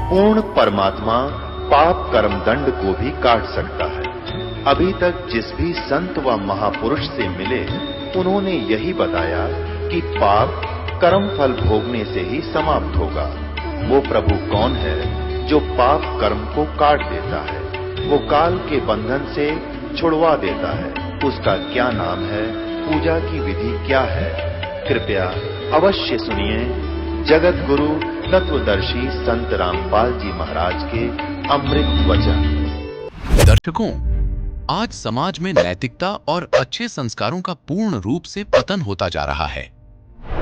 पूर्ण परमात्मा पाप कर्म दंड को भी काट सकता है। अभी तक जिस भी संत व महापुरुष से मिले, उन्होंने यही बताया कि पाप कर्म फल भोगने से ही समाप्त होगा। वो प्रभु कौन है जो पाप कर्म को काट देता है, वो काल के बंधन से छुड़वा देता है। उसका क्या नाम है, पूजा की विधि क्या है? कृपया अवश्य सुनिए जगत गुरु तत्वदर्शी संत रामपाल जी महाराज के अमृत वचन। दर्शकों, आज समाज में नैतिकता और अच्छे संस्कारों का पूर्ण रूप से पतन होता जा रहा है।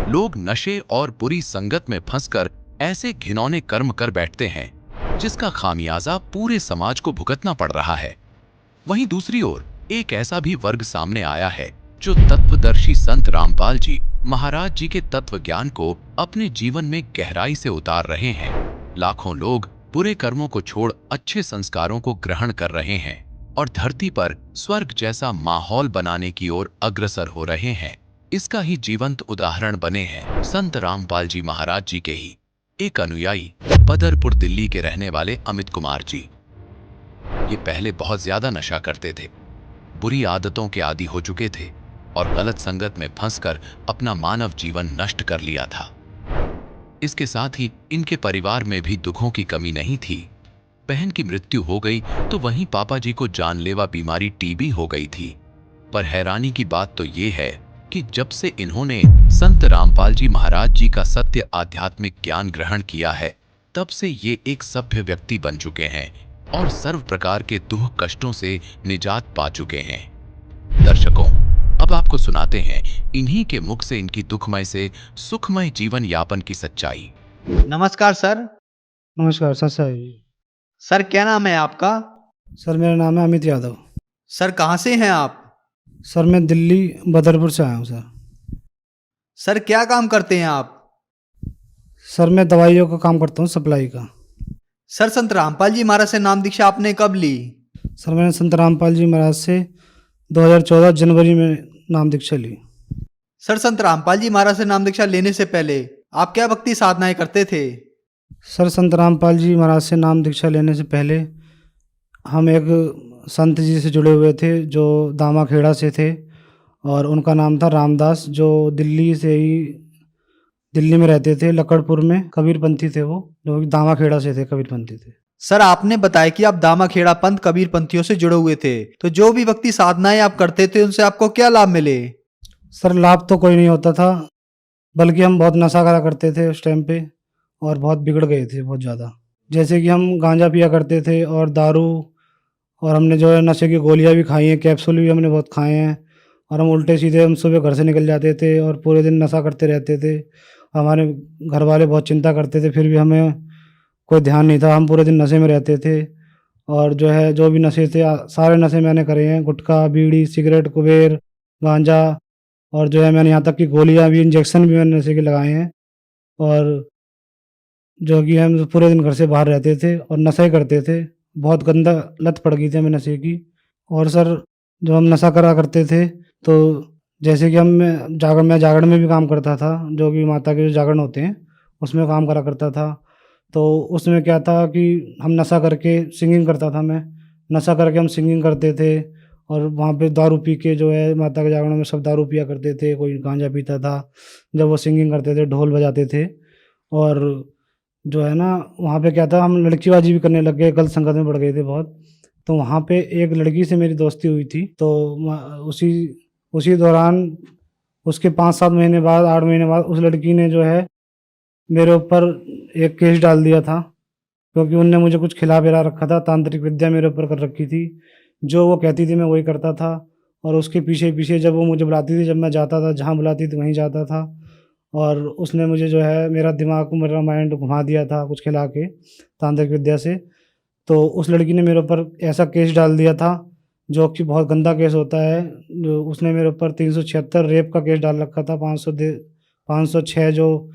लोग नशे और बुरी संगत में फंसकर ऐसे घिनौने कर्म कर बैठते हैं जिसका खामियाजा पूरे समाज को भुगतना पड़ रहा है। वहीं दूसरी ओर एक ऐसा भी वर्ग सामने आया है जो तत्वदर्शी संत रामपाल जी महाराज जी के तत्व ज्ञान को अपने जीवन में गहराई से उतार रहे हैं। लाखों लोग बुरे कर्मों को छोड़ अच्छे संस्कारों को ग्रहण कर रहे हैं और धरती पर स्वर्ग जैसा माहौल बनाने की ओर अग्रसर हो रहे हैं। इसका ही जीवंत उदाहरण बने हैं संत रामपाल जी महाराज जी के ही एक अनुयायी बदरपुर दिल्ली के रहने वाले अमित कुमार जी। ये पहले बहुत ज्यादा नशा करते थे, बुरी आदतों के आदी हो चुके थे और गलत संगत में फंसकर अपना मानव जीवन नष्ट कर लिया था। इसके साथ ही इनके परिवार में भी दुखों की कमी नहीं थी। बहन की मृत्यु हो गई तो वहीं पापा जी को जानलेवा बीमारी टीबी हो गई थी। पर हैरानी की बात तो ये है कि जब से इन्होंने संत रामपाल जी महाराज जी का सत्य आध्यात्मिक ज्ञान ग्रहण किया है, तब से ये एक सभ्य व्यक्ति बन चुके हैं और सर्व प्रकार के दुख कष्टों से निजात पा चुके हैं। दर्शकों, अब आपको सुनाते हैं इन्हीं के मुख से इनकी दुखमय से सुखमय जीवन यापन की सच्चाई। नमस्कार सर। नमस्कार सर। सर क्या नाम है आपका? सर मेरा नाम है अमित यादव। सर कहाँ से हैं आप? सर मैं दिल्ली बदरपुर से आया हूँ सर। सर क्या काम करते हैं आप? सर मैं दवाइयों का काम करता हूँ, सप्लाई का। सर संत रामपाल जी महाराज से नाम दीक्षा आपने कब ली? सर मैंने संत रामपाल जी महाराज से 2014 जनवरी में नाम दीक्षा ली। सर संत रामपाल जी महाराज से नाम दीक्षा लेने से पहले आप क्या भक्ति साधनाएं करते थे? सर संत रामपाल जी महाराज से नाम दीक्षा लेने से पहले हम एक संत जी से जुड़े हुए थे जो दामाखेड़ा से थे और उनका नाम था रामदास, जो दिल्ली में रहते थे, लकड़पुर में। कबीरपंथी थे वो, जो दामाखेड़ा से थे, कबीरपंथी थे। सर आपने बताया कि आप दामाखेड़ा पंथ कबीर पंथियों से जुड़े हुए थे, तो जो भी भक्ति साधनाएं आप करते थे उनसे आपको क्या लाभ मिले? सर लाभ तो कोई नहीं होता था, बल्कि हम बहुत नशा करा करते थे उस टाइम पे और बहुत बिगड़ गए थे बहुत ज़्यादा। जैसे कि हम गांजा पिया करते थे और दारू, और हमने जो है नशे की गोलियां भी खाई हैं, कैप्सूल भी हमने बहुत खाए हैं। और हम उल्टे सीधे हम सुबह घर से निकल जाते थे और पूरे दिन नशा करते रहते थे। हमारे घर वाले बहुत चिंता करते थे, फिर भी हमें कोई ध्यान नहीं था, हम पूरे दिन नशे में रहते थे। और जो है जो भी नशे थे सारे नशे मैंने करे हैं, गुटखा, बीड़ी, सिगरेट, कुबेर, गांजा, और जो है मैंने यहाँ तक कि गोलियां भी, इंजेक्शन भी मैंने नशे के लगाए हैं। और जो कि हम पूरे दिन घर से बाहर रहते थे और नशा ही करते थे। बहुत गंदा लत पड़ गई थी हमें नशे की। और सर जो हम नशा करा करते थे, तो जैसे कि मैं जागरण में भी काम करता था, जो कि माता के जो जागरण होते हैं उसमें काम करा करता था। तो उसमें क्या था कि हम नशा करके सिंगिंग करता था, मैं नशा करके हम सिंगिंग करते थे और वहाँ पे दारू पी के जो है माता के जागरण में सब दारू पिया करते थे, कोई गांजा पीता था जब वो सिंगिंग करते थे, ढोल बजाते थे। और जो है ना वहाँ पे क्या था, हम लड़कीबाजी भी करने लग गए, गलत संगत में पड़ गए थे बहुत। तो वहाँ पे एक लड़की से मेरी दोस्ती हुई थी, तो उसी दौरान उसके 5-7 महीने बाद, 8 महीने बाद उस लड़की ने जो है मेरे ऊपर एक केस डाल दिया था, क्योंकि उनने मुझे कुछ खिला पिला रखा था, तांत्रिक विद्या मेरे ऊपर कर रखी थी। जो वो कहती थी मैं वही करता था और उसके पीछे पीछे जब वो मुझे बुलाती थी, जब मैं जाता था, जहाँ बुलाती थी वहीं जाता था। और उसने मुझे जो है मेरा दिमाग, मेरा माइंड घुमा दिया था कुछ खिला के तांत्रिक विद्या से। तो उस लड़की ने मेरे ऊपर ऐसा केस डाल दिया था जो कि बहुत गंदा केस होता है। जो उसने मेरे ऊपर 376 रेप का केस डाल रखा था, 506 जो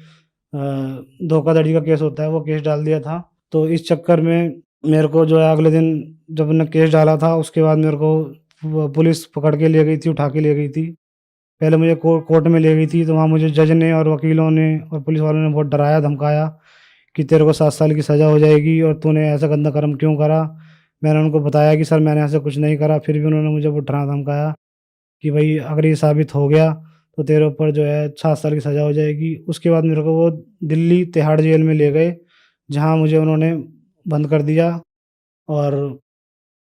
धोखाधड़ी का केस होता है वो केस डाल दिया था। तो इस चक्कर में मेरे को जो है अगले दिन जब उन्होंने केस डाला था, उसके बाद मेरे को पुलिस पकड़ के ले गई थी, उठा के ले गई थी। पहले मुझे कोर्ट में ले गई थी, तो वहाँ मुझे जज ने और वकीलों ने और पुलिस वालों ने बहुत डराया धमकाया कि तेरे को 7 साल की सज़ा हो जाएगी और तूने ऐसा गंदा कर्म क्यों करा। मैंने उनको बताया कि सर मैंने ऐसा कुछ नहीं करा, फिर भी उन्होंने मुझे वो डरा धमकाया कि भाई अगर ये साबित हो गया तो तेरे ऊपर जो है 7 साल की सज़ा हो जाएगी। उसके बाद मेरे को वो दिल्ली तिहाड़ जेल में ले गए, जहाँ मुझे उन्होंने बंद कर दिया और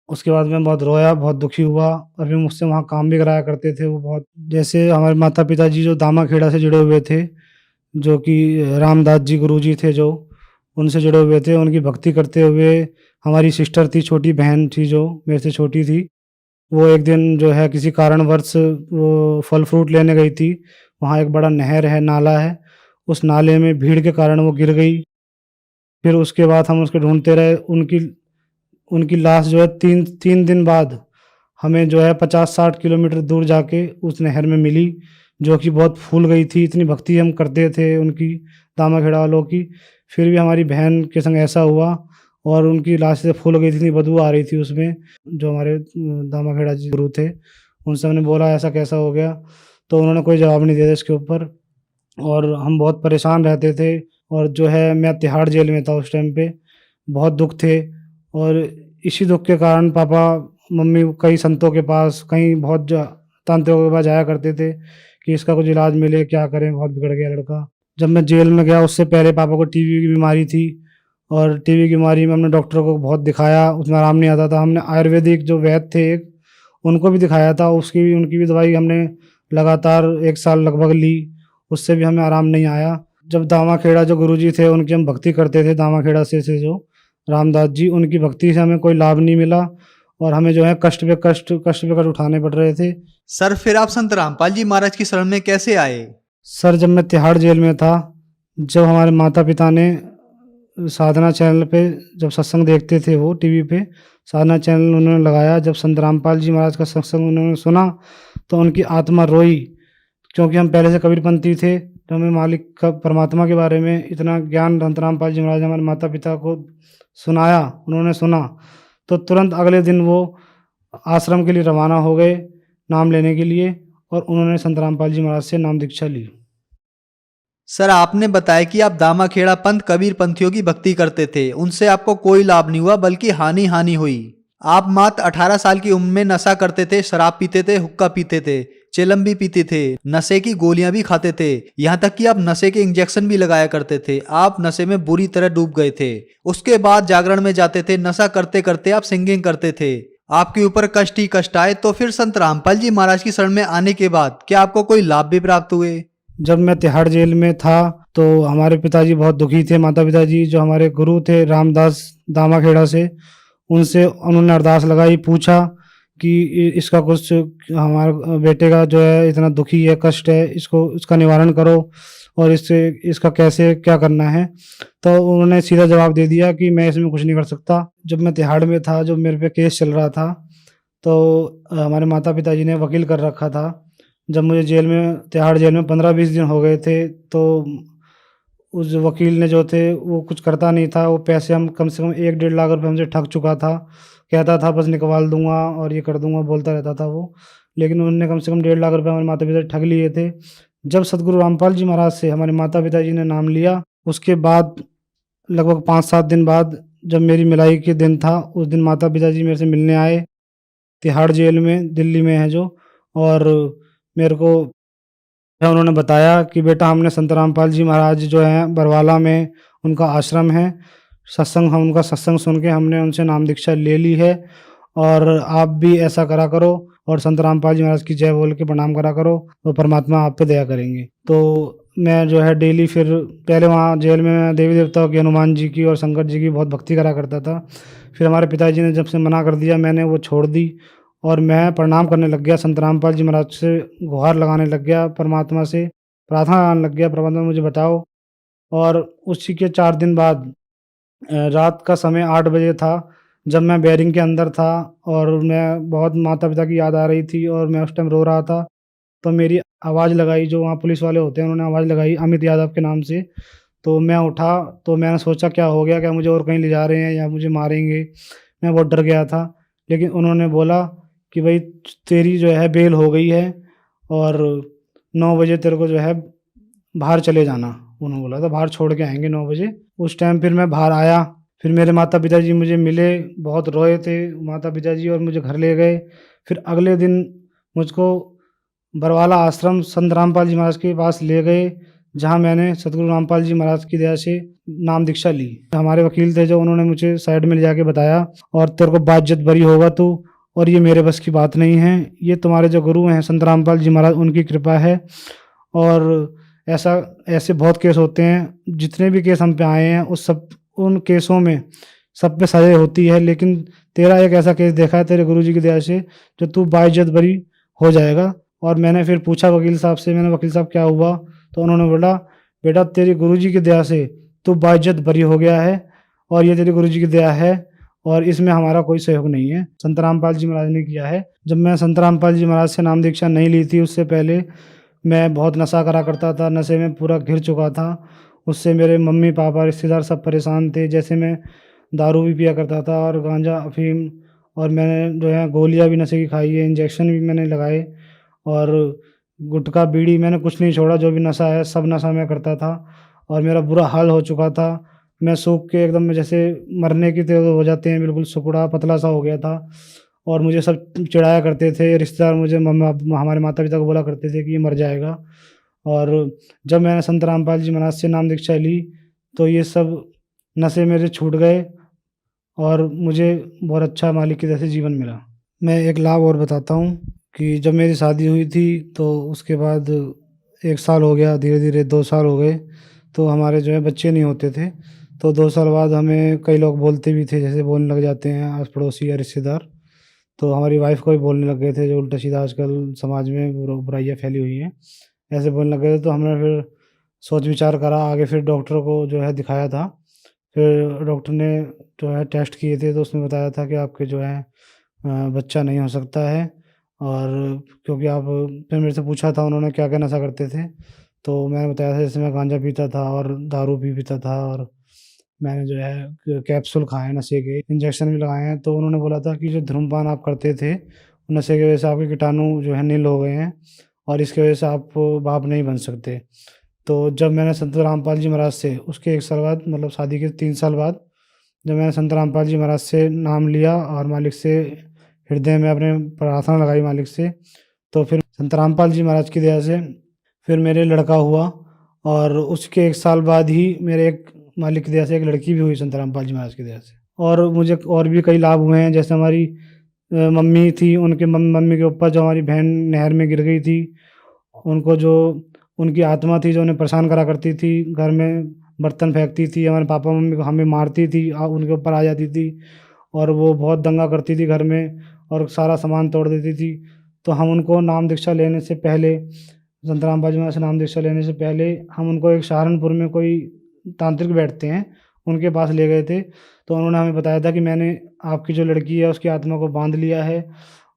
उसके बाद मैं बहुत रोया, बहुत दुखी हुआ और फिर मुझसे वहाँ काम भी कराया करते थे वो बहुत। जैसे हमारे माता-पिता जी जो दामाखेड़ा से जुड़े हुए थे, जो कि रामदास जी गुरुजी थे जो, उनसे जुड़े हुए थे, उनकी भक्ति करते हुए हमारी सिस्टर थी, छोटी बहन थी जो मेरे से छोटी थी, वो एक दिन जो है किसी कारणवश वो फल फ्रूट लेने गई थी। वहाँ एक बड़ा नहर है, नाला है, उस नाले में भीड़ के कारण वो गिर गई। फिर उसके बाद हम उसको ढूँढते रहे, उनकी उनकी लाश जो है 3 दिन बाद हमें जो है 50-60 किलोमीटर दूर जाके उस नहर में मिली, जो कि बहुत फूल गई थी। इतनी भक्ति हम करते थे उनकी, दामाखेड़ा वालों की, फिर भी हमारी बहन के संग ऐसा हुआ और उनकी लाश से फूल गई थी, इतनी बदबू आ रही थी उसमें। जो हमारे दामाखेड़ा जी गुरु थे, उनसे हमने बोला ऐसा कैसा हो गया? तो उन्होंने कोई जवाब नहीं दिया इसके ऊपर और हम बहुत परेशान रहते थे और जो है मैं तिहाड़ जेल में था उस टाइम पे, बहुत दुःख थे और इसी दुःख के कारण पापा मम्मी कई संतों के पास, कहीं बहुत तांत्रिकों के पास जाया करते थे कि इसका कुछ इलाज मिले, क्या करें, बहुत बिगड़ गया लड़का। जब मैं जेल में गया उससे पहले पापा को टीबी की बीमारी थी और टीबी की बीमारी में हमने डॉक्टर को बहुत दिखाया, उसमें आराम नहीं आता था। हमने आयुर्वेदिक जो वैद्य थे एक, उनको भी दिखाया था, उनकी भी दवाई हमने लगातार 1 साल लगभग ली, उससे भी हमें आराम नहीं आया। जब दामाखेड़ा जो गुरुजी थे उनकी हम भक्ति करते थे, दामाखेड़ा से जो रामदास जी, उनकी भक्ति से हमें कोई लाभ नहीं मिला और हमें जो है कष्ट पे कष्ट उठाने पड़ रहे थे। सर फिर आप संत रामपाल जी महाराज की शरण में कैसे आए? सर जब मैं तिहाड़ जेल में था, जब हमारे माता पिता ने साधना चैनल पे जब सत्संग देखते थे, वो टीवी पे साधना चैनल उन्होंने लगाया, जब संत रामपाल जी महाराज का सत्संग उन्होंने सुना तो उनकी आत्मा रोई, क्योंकि हम पहले से कबीरपंथी थे, तो हमें मालिक का, परमात्मा के बारे में इतना ज्ञान संत रामपाल जी महाराज हमारे माता पिता को सुनाया, उन्होंने सुना तो तुरंत अगले दिन वो आश्रम के लिए रवाना हो गए नाम लेने के लिए और उन्होंने संत रामपाल जी महाराज से नाम दीक्षा ली। सर आपने बताया कि आप दामाखेड़ा पंथ कबीर पंथियों की भक्ति करते थे, उनसे आपको कोई लाभ नहीं हुआ बल्कि हानि हुई। आप मात्र 18 साल की उम्र में नशा करते थे, शराब पीते थे, हुक्का पीते थे, चेलम भी पीते थे, नशे की गोलियां भी खाते थे, यहाँ तक कि आप नशे के इंजेक्शन भी लगाया करते थे। आप नशे में बुरी तरह डूब गए थे। उसके बाद जागरण में जाते थे, नशा करते करते आप सिंगिंग करते थे। आपके ऊपर कष्ट ही कष्ट आए। तो फिर संत रामपाल जी महाराज की शरण में आने के बाद क्या आपको कोई लाभ भी प्राप्त हुए? जब मैं तिहाड़ जेल में था तो हमारे पिताजी बहुत दुखी थे, माता पिताजी जो हमारे गुरु थे रामदास दामाखेड़ा से, उनसे उन्होंने अरदास लगाई, पूछा कि इसका कुछ, हमारे बेटे का जो है इतना दुखी है, कष्ट है, इसका निवारण करो और इसका कैसे क्या करना है। तो उन्होंने सीधा जवाब दे दिया कि मैं इसमें कुछ नहीं कर सकता। जब मैं तिहाड़ में था, जब मेरे पे केस चल रहा था, तो हमारे माता पिताजी ने वकील कर रखा था। जब मुझे तिहाड़ जेल में 15-20 दिन हो गए थे, तो उस वकील ने जो थे वो कुछ करता नहीं था। वो पैसे हम कम से कम 1-1.5 लाख रुपए हमसे ठग चुका था। कहता था बस निकलवा दूंगा और ये कर दूंगा, बोलता रहता था वो, लेकिन उन्होंने कम से कम 1.5 लाख रुपए हमारे माता पिता ठग लिए थे। जब सदगुरु रामपाल जी महाराज से हमारे माता पिताजी ने नाम लिया, उसके बाद लगभग 5-7 दिन बाद जब मेरी मिलाई के दिन था, उस दिन माता पिताजी मेरे से मिलने आए, तिहाड़ जेल में, दिल्ली में है जो, और मेरे को उन्होंने बताया कि बेटा हमने संत रामपाल जी महाराज जो हैं बरवाला में उनका आश्रम है, हम उनका सत्संग सुन के हमने उनसे नाम दीक्षा ले ली है और आप भी ऐसा करा करो और संत रामपाल जी महाराज की जय बोल के प्रणाम करा करो, तो परमात्मा आप पे दया करेंगे। तो मैं जो है डेली, फिर पहले वहाँ जेल में देवी देवताओं की, हनुमान जी की और शंकर जी की बहुत भक्ति करा करता था। फिर हमारे पिताजी ने जब से मना कर दिया, मैंने वो छोड़ दी और मैं प्रणाम करने लग गया, संत रामपाल जी महाराज से गुहार लगाने लग गया, परमात्मा से प्रार्थना लगाने लग गया, परमात्मा मुझे बचाओ। और उसी के 4 दिन बाद रात का समय 8 बजे था, जब मैं बैरिंग के अंदर था और मैं बहुत माता पिता की याद आ रही थी और मैं उस टाइम रो रहा था, तो मेरी आवाज़ लगाई, जो वहाँ पुलिस वाले होते हैं उन्होंने आवाज़ लगाई अमित यादव के नाम से। तो मैं उठा, तो मैंने सोचा क्या हो गया, क्या मुझे और कहीं ले जा रहे हैं या मुझे मारेंगे। मैं बहुत डर गया था, लेकिन उन्होंने बोला कि भाई तेरी जो है बेल हो गई है और 9 बजे तेरे को जो है बाहर चले जाना। उन्होंने बोला था बाहर छोड़ के आएंगे 9 बजे। उस टाइम फिर मैं बाहर आया, फिर मेरे माता पिताजी मुझे मिले, बहुत रोए थे माता पिताजी और मुझे घर ले गए। फिर अगले दिन मुझको बरवाला आश्रम संत रामपाल जी महाराज के पास ले गए, जहाँ मैंने सतगुरु रामपाल जी महाराज की दया से नाम दीक्षा ली। हमारे वकील थे जो, उन्होंने मुझे साइड में ले जाके बताया, और तेरे को बाज्यत बरी होगा तू, और ये मेरे बस की बात नहीं है, ये तुम्हारे जो गुरु हैं संत रामपाल जी महाराज, उनकी कृपा है। और ऐसे बहुत केस होते हैं, जितने भी केस हम पे आए हैं उन केसों में सब पे सजा होती है, लेकिन तेरा एक ऐसा केस देखा है तेरे गुरुजी की दया से जो तू बाइज्जत बरी हो जाएगा। और मैंने फिर पूछा वकील साहब से, मैंने वकील साहब क्या हुआ, तो उन्होंने बोला बेटा तेरी गुरुजी की दया से तू बाइज्जत बरी हो गया है, और ये तेरी गुरुजी की दया है, और इसमें हमारा कोई सहयोग नहीं है, संत रामपाल जी महाराज ने किया है। जब मैं संत रामपाल जी महाराज से नाम दीक्षा नहीं ली थी, उससे पहले मैं बहुत नशा करा करता था, नशे में पूरा घिर चुका था। उससे मेरे मम्मी पापा रिश्तेदार सब परेशान थे। जैसे मैं दारू भी पिया करता था और गांजा अफीम, और मैंने जो है गोलियां भी नशे की खाई है, इंजेक्शन भी मैंने लगाए, और गुटखा बीड़ी मैंने कुछ नहीं छोड़ा, जो भी नशा है सब नशा मैं करता था, और मेरा बुरा हाल हो चुका था। मैं सूख के एकदम जैसे मरने की तरह हो जाते हैं, बिल्कुल सुकुड़ा पतला सा हो गया था। और मुझे सब चिढ़ाया करते थे रिश्तेदार, मुझे हमारे माता पिता को बोला करते थे कि ये मर जाएगा। और जब मैंने संत रामपाल जी महाराज से नाम दीक्षा ली तो ये सब नशे मेरे छूट गए, और मुझे बहुत अच्छा मालिक की तरह से जीवन मिला। मैं एक लाभ और बताता हूँ कि जब मेरी शादी हुई थी तो उसके बाद 1 साल हो गया, धीरे धीरे 2 साल हो गए, तो हमारे जो है बच्चे नहीं होते थे। तो 2 साल बाद हमें कई लोग बोलते भी थे, जैसे बोलने लग जाते हैं आस पड़ोसी या रिश्तेदार। तो हमारी वाइफ को भी बोलने लग गए थे, जो उल्टा सीधा आजकल समाज में बुराइयाँ फैली हुई हैं, ऐसे बोलने लग गए थे। तो हमने फिर सोच विचार करा, आगे फिर डॉक्टर को जो है दिखाया था। फिर डॉक्टर ने जो है टेस्ट किए थे, तो उसमें बताया था कि आपके जो है बच्चा नहीं हो सकता है। और क्योंकि आप, फिर मेरे से पूछा था उन्होंने क्या क्या नशा करते थे, तो मैंने बताया था जैसे मैं गांजा पीता था और दारू भी पीता था, और मैंने जो है कैप्सूल खाए नशे के, इंजेक्शन भी लगाए हैं। तो उन्होंने बोला था कि जो धूम्रपान आप करते थे नशे की वजह से आपके कीटाणु जो है नील हो गए हैं, और इसकी वजह से आप बाप नहीं बन सकते। तो जब मैंने संत रामपाल जी महाराज से उसके 1 साल बाद, मतलब शादी के 3 साल बाद, जब मैंने संत रामपाल जी महाराज से नाम लिया और मालिक से हृदय में अपने प्रार्थना लगाई मालिक से, तो फिर संत रामपाल जी महाराज की दया से फिर मेरे लड़का हुआ। और उसके 1 साल बाद ही मेरे एक मालिक की दया से एक लड़की भी हुई संत रामपाल जी महाराज की दया से। और मुझे और भी कई लाभ हुए हैं, जैसे हमारी मम्मी थी, उनके मम्मी के ऊपर जो हमारी बहन नहर में गिर गई थी, उनको जो उनकी आत्मा थी जो उन्हें परेशान करा करती थी, घर में बर्तन फेंकती थी, हमारे पापा मम्मी को हमें मारती थी, उनके ऊपर आ जाती थी, और वो बहुत दंगा करती थी घर में और सारा सामान तोड़ देती थी। तो हम उनको नाम दीक्षा लेने से पहले, संत रामपाल जी महाराज से नाम दीक्षा लेने से पहले, हम उनको एक सहारनपुर में कोई तांत्रिक बैठते हैं, उनके पास ले गए थे। तो उन्होंने हमें बताया था कि मैंने आपकी जो लड़की है उसकी आत्मा को बांध लिया है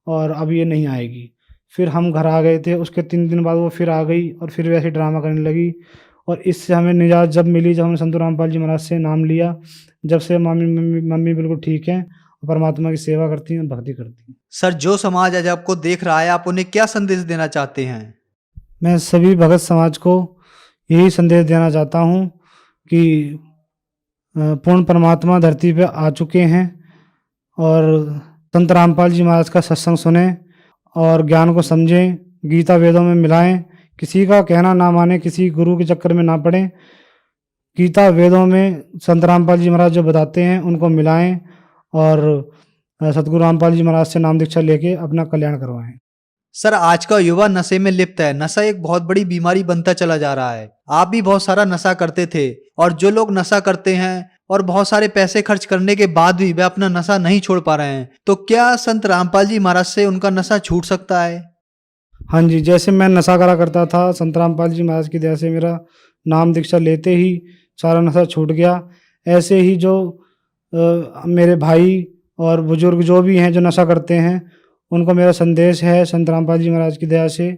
और अब ये नहीं आएगी। फिर हम घर आ गए थे, उसके 3 दिन बाद वो फिर आ गई और फिर वैसे ड्रामा करने लगी। और इससे हमें निजात जब मिली, जब हमने संत रामपाल जी महाराज से नाम लिया, जब से मम्मी बिल्कुल ठीक हैं, परमात्मा की सेवा करती हैं, भक्ति करती हैं। सर, जो समाज आज आपको देख रहा है, आप उन्हें क्या संदेश देना चाहते हैं? मैं सभी भगत समाज को यही संदेश देना चाहता हूँ कि पूर्ण परमात्मा धरती पे आ चुके हैं, और संत रामपाल जी महाराज का सत्संग सुने और ज्ञान को समझें, गीता वेदों में मिलाएं, किसी का कहना ना माने, किसी गुरु के चक्कर में ना पड़ें। गीता वेदों में संत रामपाल जी महाराज जो बताते हैं उनको मिलाएं, और सतगुरु रामपाल जी महाराज से नाम दीक्षा लेके अपना कल्याण करवाएं। सर, आज का युवा नशे में लिप्त है। नशा एक बहुत बड़ी बीमारी बनता चला जा रहा है। आप भी बहुत सारा नशा करते थे, और जो लोग नशा करते हैं और बहुत सारे पैसे खर्च करने के बाद भी वे अपना नशा नहीं छोड़ पा रहे हैं, तो क्या संत रामपाल जी महाराज से उनका नशा छूट सकता है? हाँ जी, जैसे मैं नशा करा करता था, संत रामपाल जी महाराज की दया से मेरा नाम दीक्षा लेते ही सारा नशा छूट गया। ऐसे ही जो मेरे भाई और बुजुर्ग जो भी हैं जो नशा करते हैं, उनको मेरा संदेश है संत रामपाल जी महाराज की दया से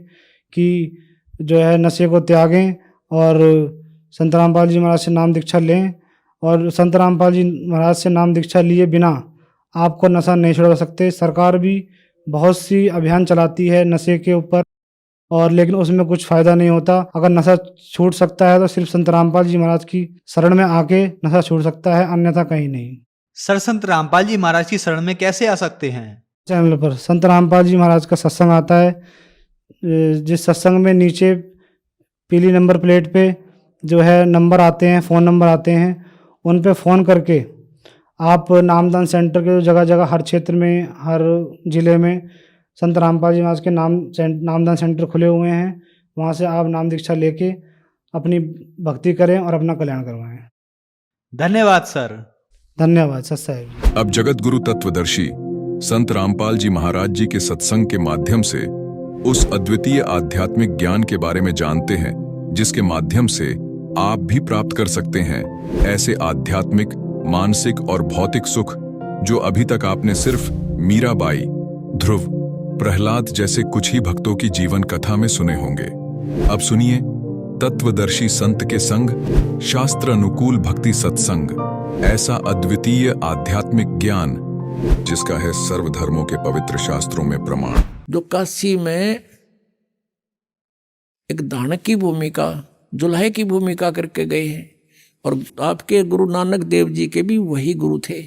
कि जो है नशे को त्यागें और संत रामपाल जी महाराज से नाम दीक्षा लें। और संत रामपाल जी महाराज से नाम दीक्षा लिए बिना आपको नशा नहीं छुड़वा सकते। सरकार भी बहुत सी अभियान चलाती है नशे के ऊपर, और लेकिन उसमें कुछ फायदा नहीं होता। अगर नशा छूट सकता है तो सिर्फ संत रामपाल जी महाराज की शरण में आके नशा छूट सकता है, अन्यथा कहीं नहीं। सर संत रामपाल जी महाराज की शरण में कैसे आ सकते हैं? चैनल पर संत रामपाल जी महाराज का सत्संग आता है, जिस सत्संग में नीचे पीली नंबर प्लेट पे जो है नंबर आते हैं, फ़ोन नंबर आते हैं, उन पे फ़ोन करके आप नामदान सेंटर के जगह जगह हर क्षेत्र में, हर ज़िले में संत रामपाल जी महाराज के नामदान सेंटर खुले हुए हैं। वहाँ से आप नाम दीक्षा लेके अपनी भक्ति करें और अपना कल्याण करवाएं। धन्यवाद सर। धन्यवाद सत साहिब। अब जगत गुरु तत्वदर्शी संत रामपाल जी महाराज जी के सत्संग के माध्यम से उस अद्वितीय आध्यात्मिक ज्ञान के बारे में जानते हैं, जिसके माध्यम से आप भी प्राप्त कर सकते हैं ऐसे आध्यात्मिक, मानसिक और भौतिक सुख जो अभी तक आपने सिर्फ मीराबाई, ध्रुव, प्रहलाद जैसे कुछ ही भक्तों की जीवन कथा में सुने होंगे। अब सुनिए तत्वदर्शी संत के संग शास्त्र अनुकूल भक्ति सत्संग, ऐसा अद्वितीय आध्यात्मिक ज्ञान जिसका है सर्वधर्मों के पवित्र शास्त्रों में प्रमाण। जो काशी में एक दानक की भूमिका, जुल्हे की भूमिका करके गए हैं, और आपके गुरु नानक देव जी के भी वही गुरु थे।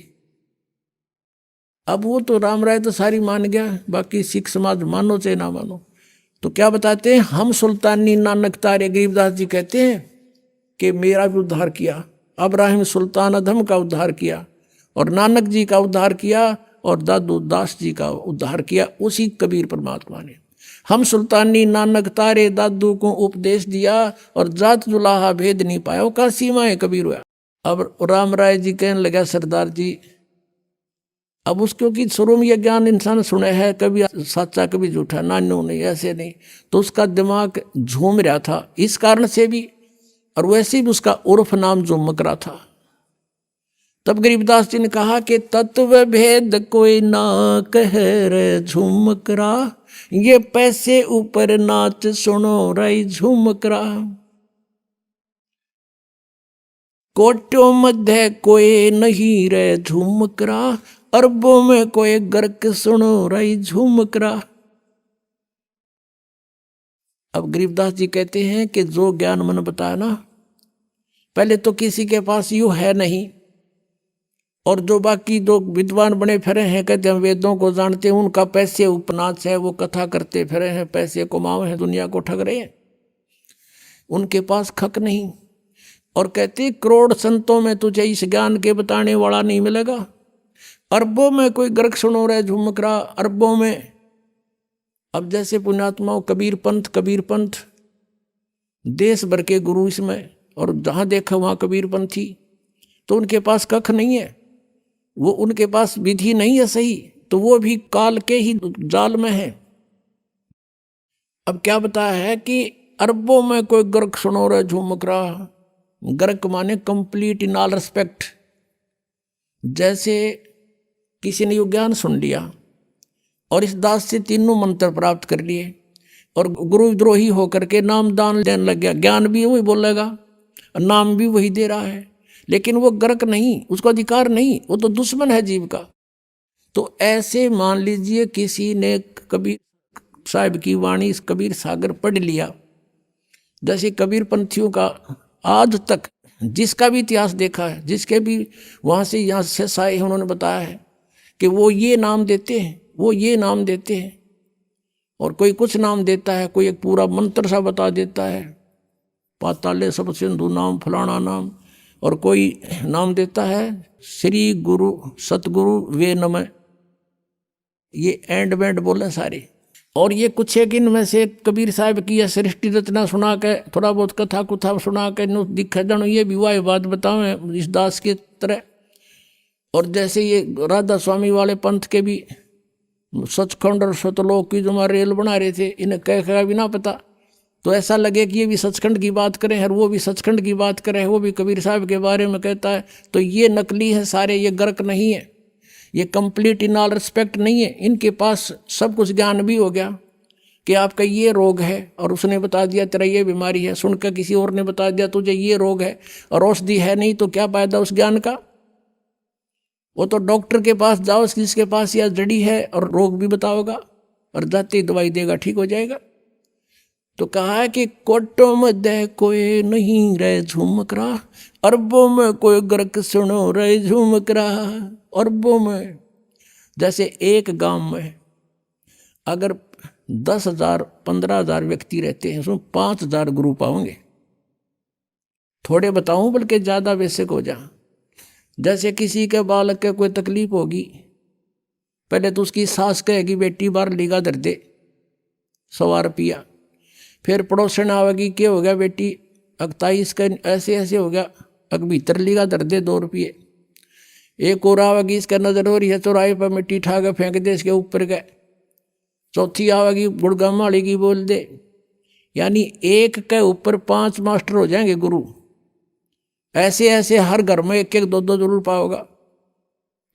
अब वो तो राम राय तो सारी मान गया, बाकी सिख समाज मानो चाहे ना मानो। तो क्या बताते हैं, हम सुल्तानी नानक तारे, गरीबदास जी कहते हैं कि मेरा भी उद्धार किया, अब्राहिम सुल्तान अधम का उद्धार किया, और नानक जी का उद्धार किया, और दादू दास जी का उद्धार किया उसी कबीर परमात्मा ने। हम सुल्तानी नानक तारे दादू को उपदेश दिया, और जात जुलाहा भेद नहीं पाया, वो का सीमा है कबीर हुआ। अब राम राय जी कहने लगा, सरदार जी अब उसको कि शुरू में यह ज्ञान इंसान सुने है, कभी सच्चा कभी झूठा, नानू नहीं, ऐसे नहीं, तो उसका दिमाग झूम रहा था इस कारण से भी, और वैसे भी उसका उर्फ नाम झुमक रहा था। तब गरीबदास जी ने कहा कि तत्व भेद कोई ना कह रे झुमकरा, ये पैसे ऊपर नाच सुनो रही झुमकरा, कोटों मध्य कोई नहीं रे झुमकरा, अरबों में कोई गर्क सुनो रही झुमकरा। अब गरीबदास जी कहते हैं कि जो ज्ञान मन बताया ना, पहले तो किसी के पास यूं है नहीं, और जो बाकी जो विद्वान बने फिरे हैं, कहते हैं वेदों को जानते हैं, उनका पैसे उपनाच है, वो कथा करते फिरे हैं, पैसे कमाए हैं, दुनिया को ठग रहे हैं, उनके पास खक नहीं। और कहते करोड़ संतों में तुझे इस ज्ञान के बताने वाला नहीं मिलेगा, अरबों में कोई गर्क सुनो रहे झुमकरा, अरबों में। अब जैसे पुण्यात्माओं कबीर पंथ देश भर के गुरु इसमें, और जहाँ देखा वहाँ कबीर पंथी, तो उनके पास कख नहीं है, वो उनके पास विधि नहीं है सही, तो वो भी काल के ही जाल में है। अब क्या बताया है कि अरबों में कोई गर्क सुनो रहे झुमकरा, गर्क माने कंप्लीट इन ऑल रिस्पेक्ट। जैसे किसी ने यो ज्ञान सुन लिया और इस दास से तीनों मंत्र प्राप्त कर लिए, और गुरुद्रोही होकर के नाम दान देने लग गया, ज्ञान भी वही बोलेगा, नाम भी वही दे रहा है, लेकिन वो गर्क नहीं, उसको अधिकार नहीं, वो तो दुश्मन है जीव का। तो ऐसे मान लीजिए किसी ने कबीर साहिब की वाणी, इस कबीर सागर पढ़ लिया, जैसे कबीर पंथियों का आज तक जिसका भी इतिहास देखा है, जिसके भी वहाँ से यहाँ से आए हैं, उन्होंने बताया है कि वो ये नाम देते हैं, वो ये नाम देते हैं, और कोई कुछ नाम देता है, कोई एक पूरा मंत्र सा बता देता है, पाताले सब सिंधु नाम फलाना नाम, और कोई नाम देता है श्री गुरु सतगुरु वे नमः, ये एंड बैंड बोले सारे। और ये कुछ एक इनमें से कबीर साहब की यह सृष्टि रचना सुना के, थोड़ा बहुत कथा कुथा सुना के दिखा जानो, ये विवाह बात बताओ इस दास के तरह। और जैसे ये राधा स्वामी वाले पंथ के भी सचखंड और सतलोक की जो हमारे रेल बना रहे थे, इन्हें कह भी ना पता, तो ऐसा लगे कि ये भी सचखंड की बात करें और वो भी सचखंड की बात करें, वो भी कबीर साहब के बारे में कहता है, तो ये नकली है सारे, ये गर्क नहीं है, ये कंप्लीट इन ऑल रिस्पेक्ट नहीं है। इनके पास सब कुछ ज्ञान भी हो गया कि आपका ये रोग है, और उसने बता दिया तेरा ये बीमारी है, सुनकर किसी और ने बता दिया तुझे ये रोग है, और औषधि है नहीं, तो क्या फायदा उस ज्ञान का। वो तो डॉक्टर के पास जाओ जिसके पास यह जड़ी है, और रोग भी बताओगा, और जाते ही दवाई देगा, ठीक हो जाएगा। तो कहा कि कोटों में दे कोई नहीं रहे झुमक रहा, अरबों में कोई गर्क सुनो रहे झुमक रहा। अरबों में, जैसे एक गांव में अगर 10,000 15,000 व्यक्ति रहते हैं, उसमें 5,000 ग्रुप आओगे। थोड़े बताऊं बल्कि ज़्यादा बेसिक हो जा। जैसे किसी के बालक के कोई तकलीफ होगी, पहले तो उसकी सास कहेगी बेटी बार लीगा दर दे 100 रुपया। फिर पड़ोसन आवेगी, क्या हो गया बेटी अगताईस का ऐसे ऐसे हो गया, अग भीतर लीगा दर दे 2 रुपये। एक और आवेगी, इसका नजर हो रही है चौराहे पर मिट्टी ठा के फेंक दे इसके ऊपर गए। चौथी आवेगी गुड़गाम वाली की बोल दे। यानी एक के ऊपर 5 मास्टर हो जाएंगे गुरु। ऐसे ऐसे हर घर में 1-1 2-2 जरूर पाओगा।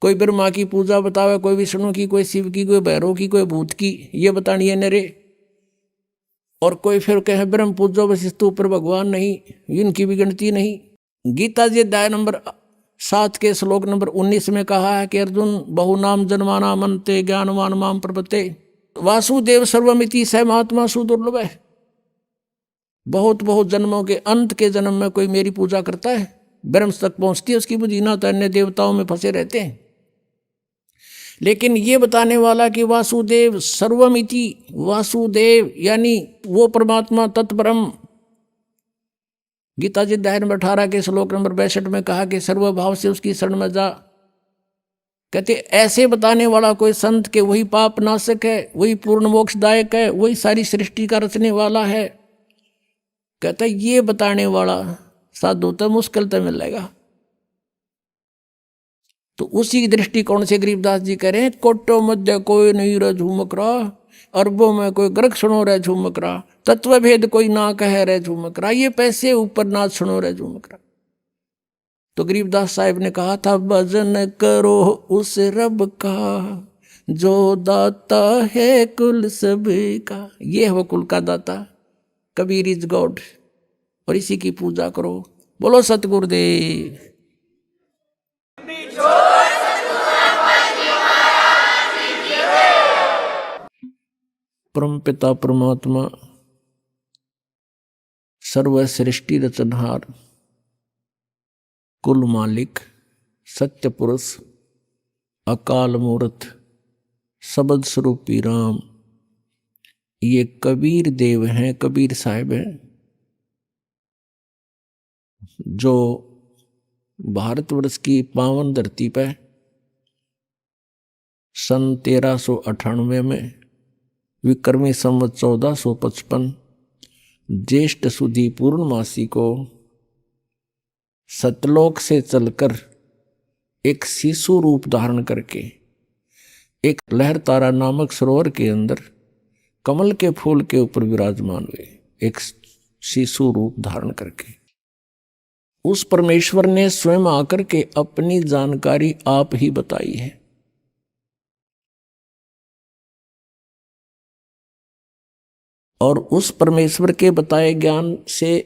कोई ब्रह्मा की पूजा बतावे, कोई विष्णु की, कोई शिव की, कोई भैरव की, कोई भूत की, ये बतानी है नरे। और कोई फिर कहे ब्रह्म पूजो बस इस ऊपर भगवान नहीं, इनकी भी गिनती नहीं। गीता जी अध्याय नंबर 7 के श्लोक नंबर 19 में कहा है कि अर्जुन बहुनाम जन्माना मनते ज्ञानवान माम प्रपते वासुदेव सर्वमिति स महात्मा सुदुर्लभ है। बहुत बहुत जन्मों के अंत के जन्म में कोई मेरी पूजा करता है, ब्रह्म तक पहुंचती है उसकी बुद्धि, ना तो अन्य देवताओं में फंसे रहते हैं। लेकिन ये बताने वाला कि वासुदेव सर्वमिति, वासुदेव यानी वो परमात्मा तत्परम। गीता जी अध्याय नंबर 18 के श्लोक नंबर 62 में कहा कि सर्वभाव से उसकी शरण में जा। कहते ऐसे बताने वाला कोई संत के वही पाप नाशक है, वही पूर्ण मोक्षदायक है, वही सारी सृष्टि का रचने वाला है। कहते ये बताने वाला साधु तो मुश्किल तो मिलेगा। तो उसी दृष्टिकोण से गरीबदास जी कह रहे हैं कोटो मध्य कोई नहीं रह झूमक रहा, अरबों में कोई गर्क सुनो रह झूमक रहा, तत्व भेद कोई ना कह रहे झूमक रहा, ये पैसे ऊपर ना सुनो रह झूमक रहा। तो गरीबदास साहिब ने कहा था भजन करो उस रब का जो दाता है कुल सभी का। ये है वो कुल का दाता, कबीर इज गॉड, और इसी की पूजा करो। बोलो सतगुरुदेव। परम पिता परमात्मा सर्व सृष्टि रचनहार कुल मालिक सत्य पुरुष अकाल मूर्त शब्द स्वरूपी राम, ये कबीर देव हैं, कबीर साहिब हैं, जो भारतवर्ष की पावन धरती पर सन 1398 में विक्रमी संवत 1455 ज्येष्ठ सुदी पूर्णमासी को सतलोक से चलकर एक शिशु रूप धारण करके एक लहर तारा नामक सरोवर के अंदर कमल के फूल के ऊपर विराजमान हुए, एक शिशु रूप धारण करके। उस परमेश्वर ने स्वयं आकर के अपनी जानकारी आप ही बताई है। और उस परमेश्वर के बताए ज्ञान से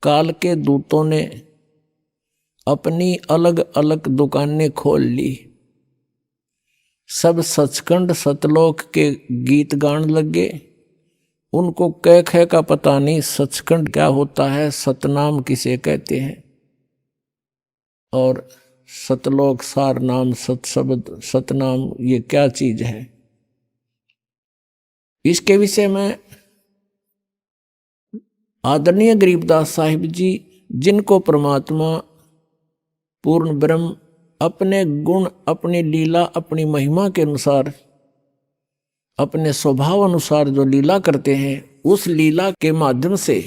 काल के दूतों ने अपनी अलग अलग दुकानें खोल ली। सब सचखंड सतलोक के गीत गान लगे। उनको कह कह का पता नहीं सचखंड क्या होता है, सतनाम किसे कहते हैं, और सतलोक सार नाम सतशब्द सतनाम ये क्या चीज है। इसके विषय में आदरणीय गरीबदास साहिब जी, जिनको परमात्मा पूर्ण ब्रह्म अपने गुण अपनी लीला अपनी महिमा के अनुसार अपने स्वभाव अनुसार जो लीला करते हैं, उस लीला के माध्यम से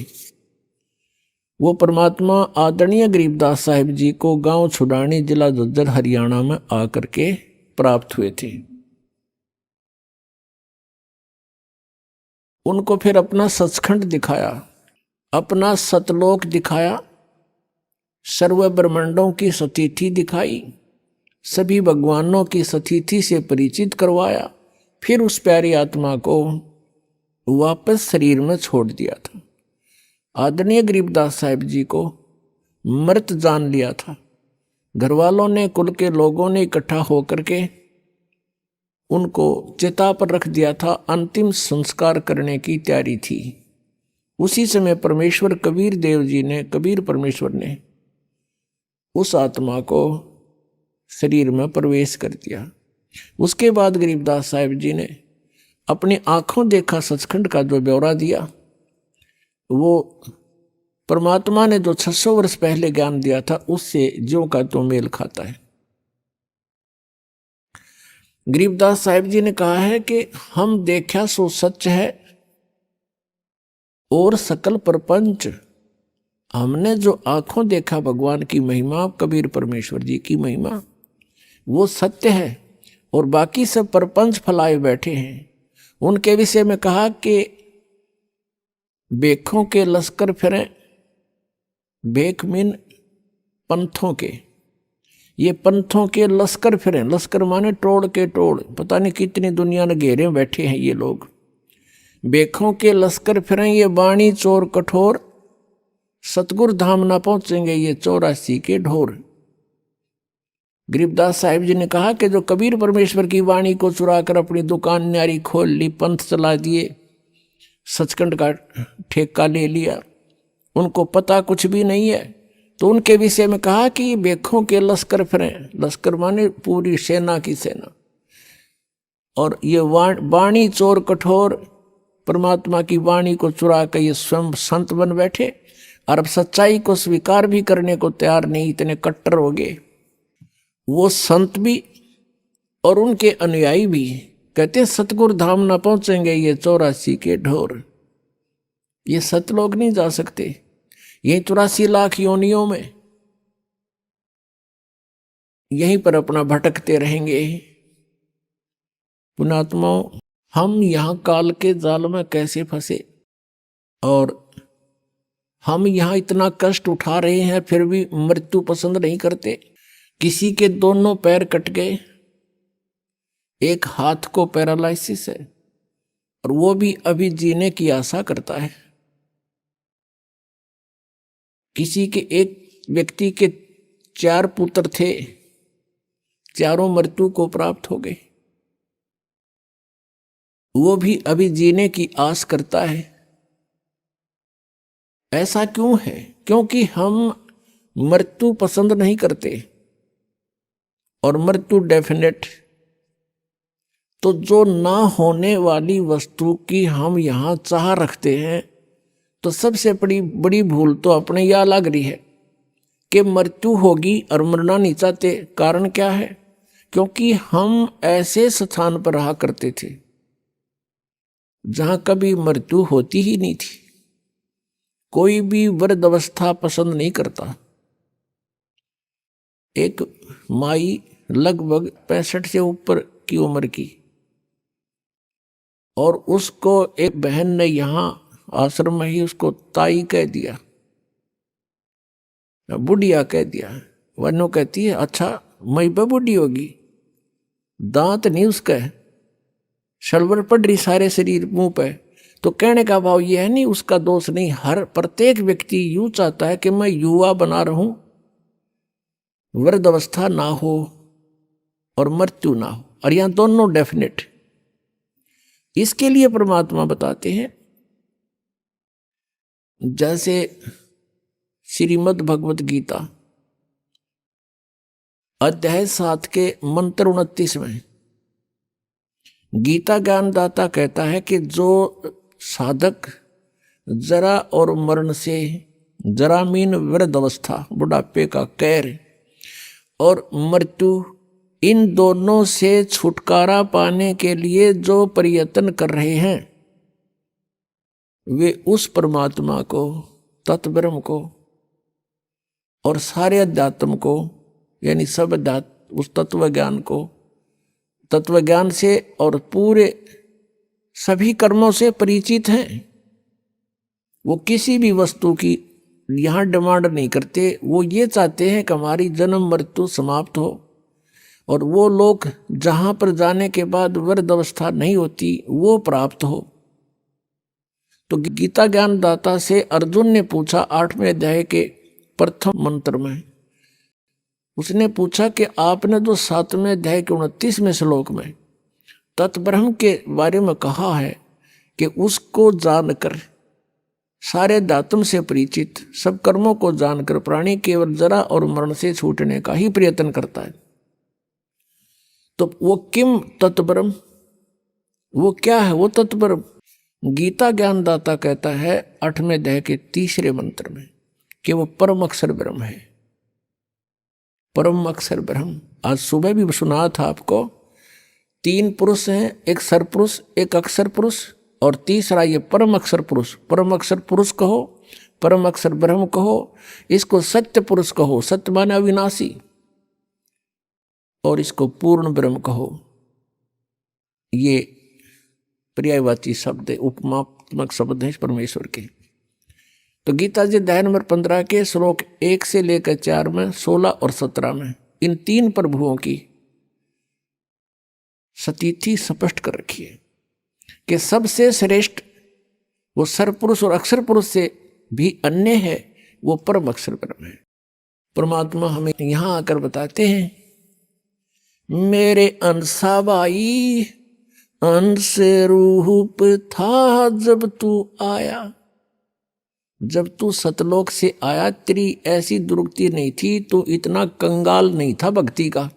वो परमात्मा आदरणीय गरीबदास साहिब जी को गांव छुड़ानी जिला झज्जर हरियाणा में आकर के प्राप्त हुए थे। उनको फिर अपना सचखंड दिखाया, अपना सतलोक दिखाया, सर्व ब्रह्मांडों की सतिथि दिखाई, सभी भगवानों की सतिथि से परिचित करवाया, फिर उस प्यारी आत्मा को वापस शरीर में छोड़ दिया था। आदरणीय गरीबदास साहिब जी को मृत जान लिया था। घर वालों ने, कुल के लोगों ने इकट्ठा होकर के उनको चिता पर रख दिया था, अंतिम संस्कार करने की तैयारी थी। उसी समय परमेश्वर कबीर परमेश्वर ने उस आत्मा को शरीर में प्रवेश कर दिया। उसके बाद गरीबदास साहिब जी ने अपनी आंखों देखा सचखंड का जो ब्यौरा दिया, वो परमात्मा ने जो 600 वर्ष पहले ज्ञान दिया था उससे ज्यों का तो मेल खाता है। गरीबदास साहिब जी ने कहा है कि हम देखा सो सच है और सकल प्रपंच, हमने जो आंखों देखा भगवान की महिमा, कबीर परमेश्वर जी की महिमा, वो सत्य है और बाकी सब प्रपंच फैलाए बैठे हैं। उनके विषय में कहा कि बेखों के लश्कर फिरें, बेख मीन पंथों के, ये पंथों के लश्कर फिरें, लश्कर माने टोड़ के टोड़, पता नहीं कितनी दुनिया ने घेरे बैठे हैं ये लोग। बेखों के लश्कर फिरें ये बाणी चोर कठोर, सतगुरु धाम ना पहुंचेंगे ये 84 के ढोर। गरीबदास साहिब जी ने कहा कि जो कबीर परमेश्वर की वाणी को चुरा कर अपनी दुकान न्यारी खोल ली, पंथ चला दिए, सचखंड का ठेका ले लिया, उनको पता कुछ भी नहीं है, तो उनके विषय में कहा कि बेखों के लश्कर फिरें, लश्कर माने पूरी सेना की सेना, और ये वाणी चोर कठोर, परमात्मा की वाणी को चुरा कर ये स्वयं संत बन बैठे और अब सच्चाई को स्वीकार भी करने को तैयार नहीं, इतने कट्टर हो गए। वो संत भी और उनके अनुयायी भी कहते हैं सतगुरु धाम ना पहुंचेंगे ये 84 के ढोर। ये सत लोग नहीं जा सकते, ये 84 लाख योनियों में यहीं पर अपना भटकते रहेंगे। पुणात्माओं, हम यहां काल के जाल में कैसे फंसे और हम यहां इतना कष्ट उठा रहे हैं, फिर भी मृत्यु पसंद नहीं करते। किसी के दोनों पैर कट गए, एक हाथ को पैरालिसिस है और वो भी अभी जीने की आशा करता है। किसी के एक व्यक्ति के 4 पुत्र थे, चारों मृत्यु को प्राप्त हो गए, वो भी अभी जीने की आस करता है। ऐसा क्यों है? क्योंकि हम मृत्यु पसंद नहीं करते और मृत्यु डेफिनेट। तो जो ना होने वाली वस्तु की हम यहां चाह रखते हैं, तो सबसे बड़ी भूल तो अपने यह लग रही है कि मृत्यु होगी और मरना नहीं चाहते। कारण क्या है? क्योंकि हम ऐसे स्थान पर रहा करते थे जहां कभी मृत्यु होती ही नहीं थी। कोई भी वृद्ध अवस्था पसंद नहीं करता। एक माई लगभग 65 से ऊपर की उम्र की, और उसको एक बहन ने यहां आश्रम में ही उसको ताई कह दिया, बुढ़िया कह दिया। वनो कहती है अच्छा मई पे बुढ़ी होगी, दांत नहीं उसका, शलवर पड़ रही सारे शरीर मुंह पे। तो कहने का भाव यह है नहीं, उसका दोष नहीं। हर प्रत्येक व्यक्ति यूं चाहता है कि मैं युवा बना रहूं, वृद्ध अवस्था ना हो और मृत्यु ना हो, और यहां दोनों डेफिनेट। इसके लिए परमात्मा बताते हैं, जैसे श्रीमद् भगवत गीता अध्याय 7 के मंत्र 29 में गीता ज्ञानदाता कहता है कि जो साधक जरा और मरण से, जरा मीन वृद्ध अवस्था, बुढ़ापे का कहर, और मृत्यु, इन दोनों से छुटकारा पाने के लिए जो प्रयत्न कर रहे हैं, वे उस परमात्मा को, तत्ब्रह्म को और सारे अध्यात्म को, यानी सब अध्यात्म, उस तत्व ज्ञान को, तत्व ज्ञान से और पूरे सभी कर्मों से परिचित हैं। वो किसी भी वस्तु की यहाँ डिमांड नहीं करते। वो ये चाहते हैं कि हमारी जन्म मृत्यु समाप्त हो, और वो लोग जहाँ पर जाने के बाद वृद्ध अवस्था नहीं होती वो प्राप्त हो। तो गीता ज्ञान दाता से अर्जुन ने पूछा 8वें अध्याय के प्रथम मंत्र में, उसने पूछा कि आपने जो 7वें अध्याय के 29वें श्लोक में तत्ब्रह्म के बारे में कहा है कि उसको जानकर सारे धातुम से परिचित, सब कर्मों को जानकर प्राणी केवल जरा और मरण से छूटने का ही प्रयत्न करता है। तो वो किम तत्ब्रह्म, वो क्या है वो तत्ब्रह्म? गीता ज्ञानदाता कहता है 8वें अध्याय के 3रे मंत्र में कि वो परम अक्षर ब्रह्म है। परम अक्षर ब्रह्म, आज सुबह भी सुना था आपको, 3 पुरुष हैं, एक सरपुरुष, एक अक्षर पुरुष और तीसरा ये परम अक्षर पुरुष। परम अक्षर पुरुष कहो, परम अक्षर ब्रह्म कहो, इसको सत्य पुरुष कहो, सत्य माने अविनाशी, और इसको पूर्ण ब्रह्म कहो। ये पर्यायवाची शब्द है, उपमात्मक शब्द है परमेश्वर के। तो गीता जी अध्याय नंबर 15 के श्लोक 1 से लेकर 4 में, 16 और 17 में इन 3 प्रभुओं की स्थिति स्पष्ट कर रखी है कि सबसे श्रेष्ठ वो सरपुरुष और अक्षर पुरुष से भी अन्य है, वो परम अक्षर ब्रह्म है। परमात्मा हमें यहां आकर बताते हैं, मेरे अंसाबाई अंश रूप था जब तू आया। जब तू सतलोक से आया तेरी ऐसी दुर्गति नहीं थी, तो इतना कंगाल नहीं था भक्ति का।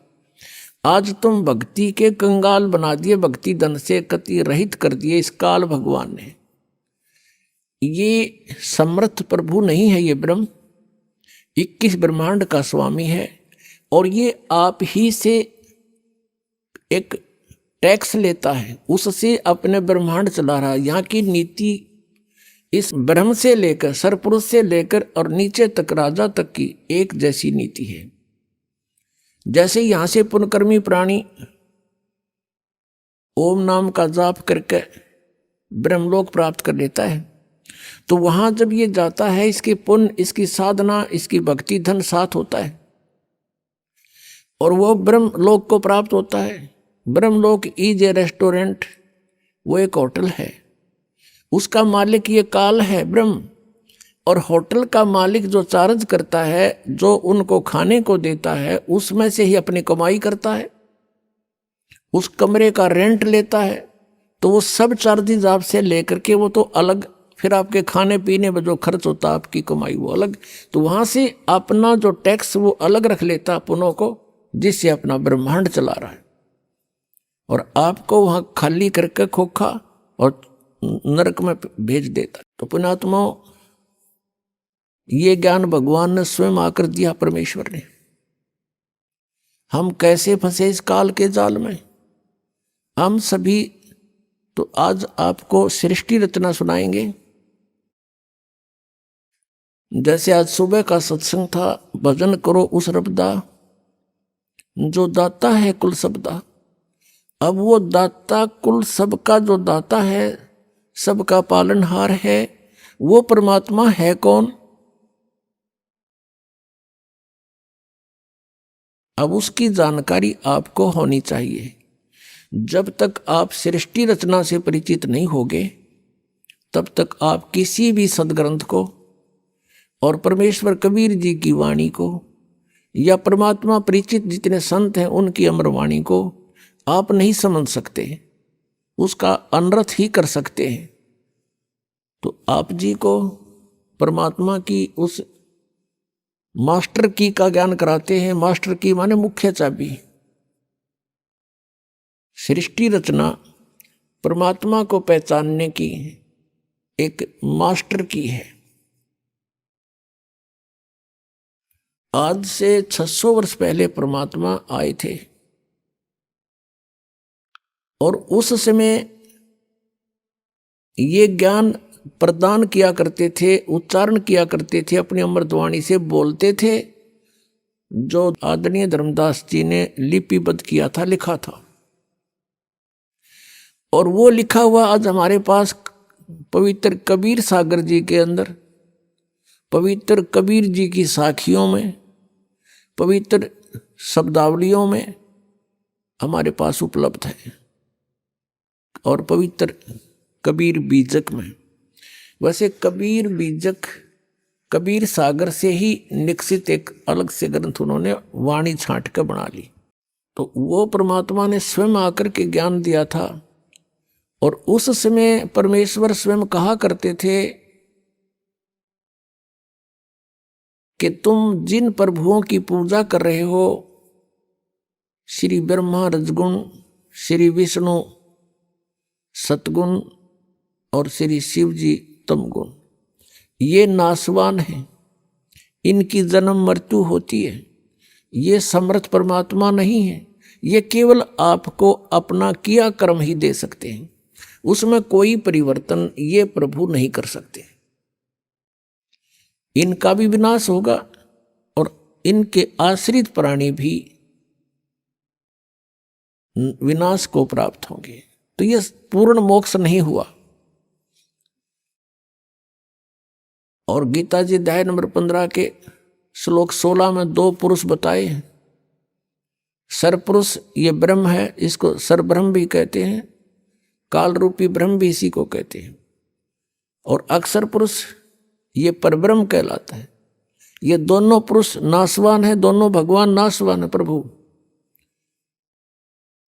आज तुम भक्ति के कंगाल बना दिए, भक्ति धन से कति रहित कर दिए इस काल भगवान ने। ये समर्थ प्रभु नहीं है, ये ब्रह्म 21 ब्रह्मांड का स्वामी है, और ये आप ही से एक टैक्स लेता है, उससे अपने ब्रह्मांड चला रहा है। यहाँ की नीति इस ब्रह्म से लेकर, सरपुरुष से लेकर और नीचे तक, राजा तक की एक जैसी नीति है। जैसे यहां से पुण्यकर्मी प्राणी ओम नाम का जाप करके ब्रह्मलोक प्राप्त कर लेता है, तो वहां जब ये जाता है, इसकी पुण्य, इसकी साधना, इसकी भक्ति धन साथ होता है और वो ब्रह्मलोक को प्राप्त होता है। ब्रह्मलोक इज ए रेस्टोरेंट, वो एक होटल है, उसका मालिक ये काल है ब्रह्म, और होटल का मालिक जो चार्ज करता है, जो उनको खाने को देता है, उसमें से ही अपनी कमाई करता है, उस कमरे का रेंट लेता है। तो वो सब चार्जेज आपसे लेकर के वो तो अलग, फिर आपके खाने पीने में जो खर्च होता है, आपकी कमाई वो अलग, तो वहां से अपना जो टैक्स वो अलग रख लेता पुनों को, जिससे अपना ब्रह्मांड चला रहा है, और आपको वहां खाली करके खोखा और नरक में भेज देता। तो पुण्यात्माओं, ये ज्ञान भगवान ने स्वयं आकर दिया, परमेश्वर ने। हम कैसे फंसे इस काल के जाल में, हम सभी। तो आज आपको सृष्टि रचना सुनाएंगे। जैसे आज सुबह का सत्संग था, भजन करो उस रबदा जो दाता है कुल सबदा। अब वो दाता कुल सबका जो दाता है, सबका पालनहार है, वो परमात्मा है कौन? अब उसकी जानकारी आपको होनी चाहिए। जब तक आप सृष्टि रचना से परिचित नहीं होगे, तब तक आप किसी भी सदग्रंथ को और परमेश्वर कबीर जी की वाणी को या परमात्मा परिचित जितने संत हैं उनकी अमर वाणी को आप नहीं समझ सकते, उसका अनर्थ ही कर सकते हैं। तो आप जी को परमात्मा की उस मास्टर की का ज्ञान कराते हैं। मास्टर की माने मुख्य चाबी। सृष्टि रचना परमात्मा को पहचानने की एक मास्टर की है। आज से 600 वर्ष पहले परमात्मा आए थे और उस समय ये ज्ञान प्रदान किया करते थे, उच्चारण किया करते थे, अपनी अमृतवाणी से बोलते थे, जो आदरणीय धर्मदास जी ने लिपिबद्ध किया था, लिखा था। और वो लिखा हुआ आज हमारे पास पवित्र कबीर सागर जी के अंदर, पवित्र कबीर जी की साखियों में, पवित्र शब्दावलियों में हमारे पास उपलब्ध है, और पवित्र कबीर बीजक में। वैसे कबीर बीजक कबीर सागर से ही निकसित एक अलग से ग्रंथ उन्होंने वाणी छांट कर बना ली। तो वो परमात्मा ने स्वयं आकर के ज्ञान दिया था। और उस समय परमेश्वर स्वयं कहा करते थे कि तुम जिन प्रभुओं की पूजा कर रहे हो, श्री ब्रह्मा रजगुण, श्री विष्णु सतगुण और श्री शिव जी तमगुण, ये नासवान हैं, इनकी जन्म मृत्यु होती है। ये समर्थ परमात्मा नहीं है। ये केवल आपको अपना किया कर्म ही दे सकते हैं, उसमें कोई परिवर्तन ये प्रभु नहीं कर सकते। इनका भी विनाश होगा और इनके आश्रित प्राणी भी विनाश को प्राप्त होंगे। तो ये पूर्ण मोक्ष नहीं हुआ। और गीता जी अध्याय नंबर 15 के श्लोक 16 में 2 पुरुष बताए हैं। सरपुरुष ये ब्रह्म है, इसको सरब्रह्म भी कहते हैं, काल रूपी ब्रह्म भी इसी को कहते हैं। और अक्षर पुरुष ये परब्रह्म कहलाता है। ये दोनों पुरुष नाशवान है, दोनों भगवान नाशवान है प्रभु।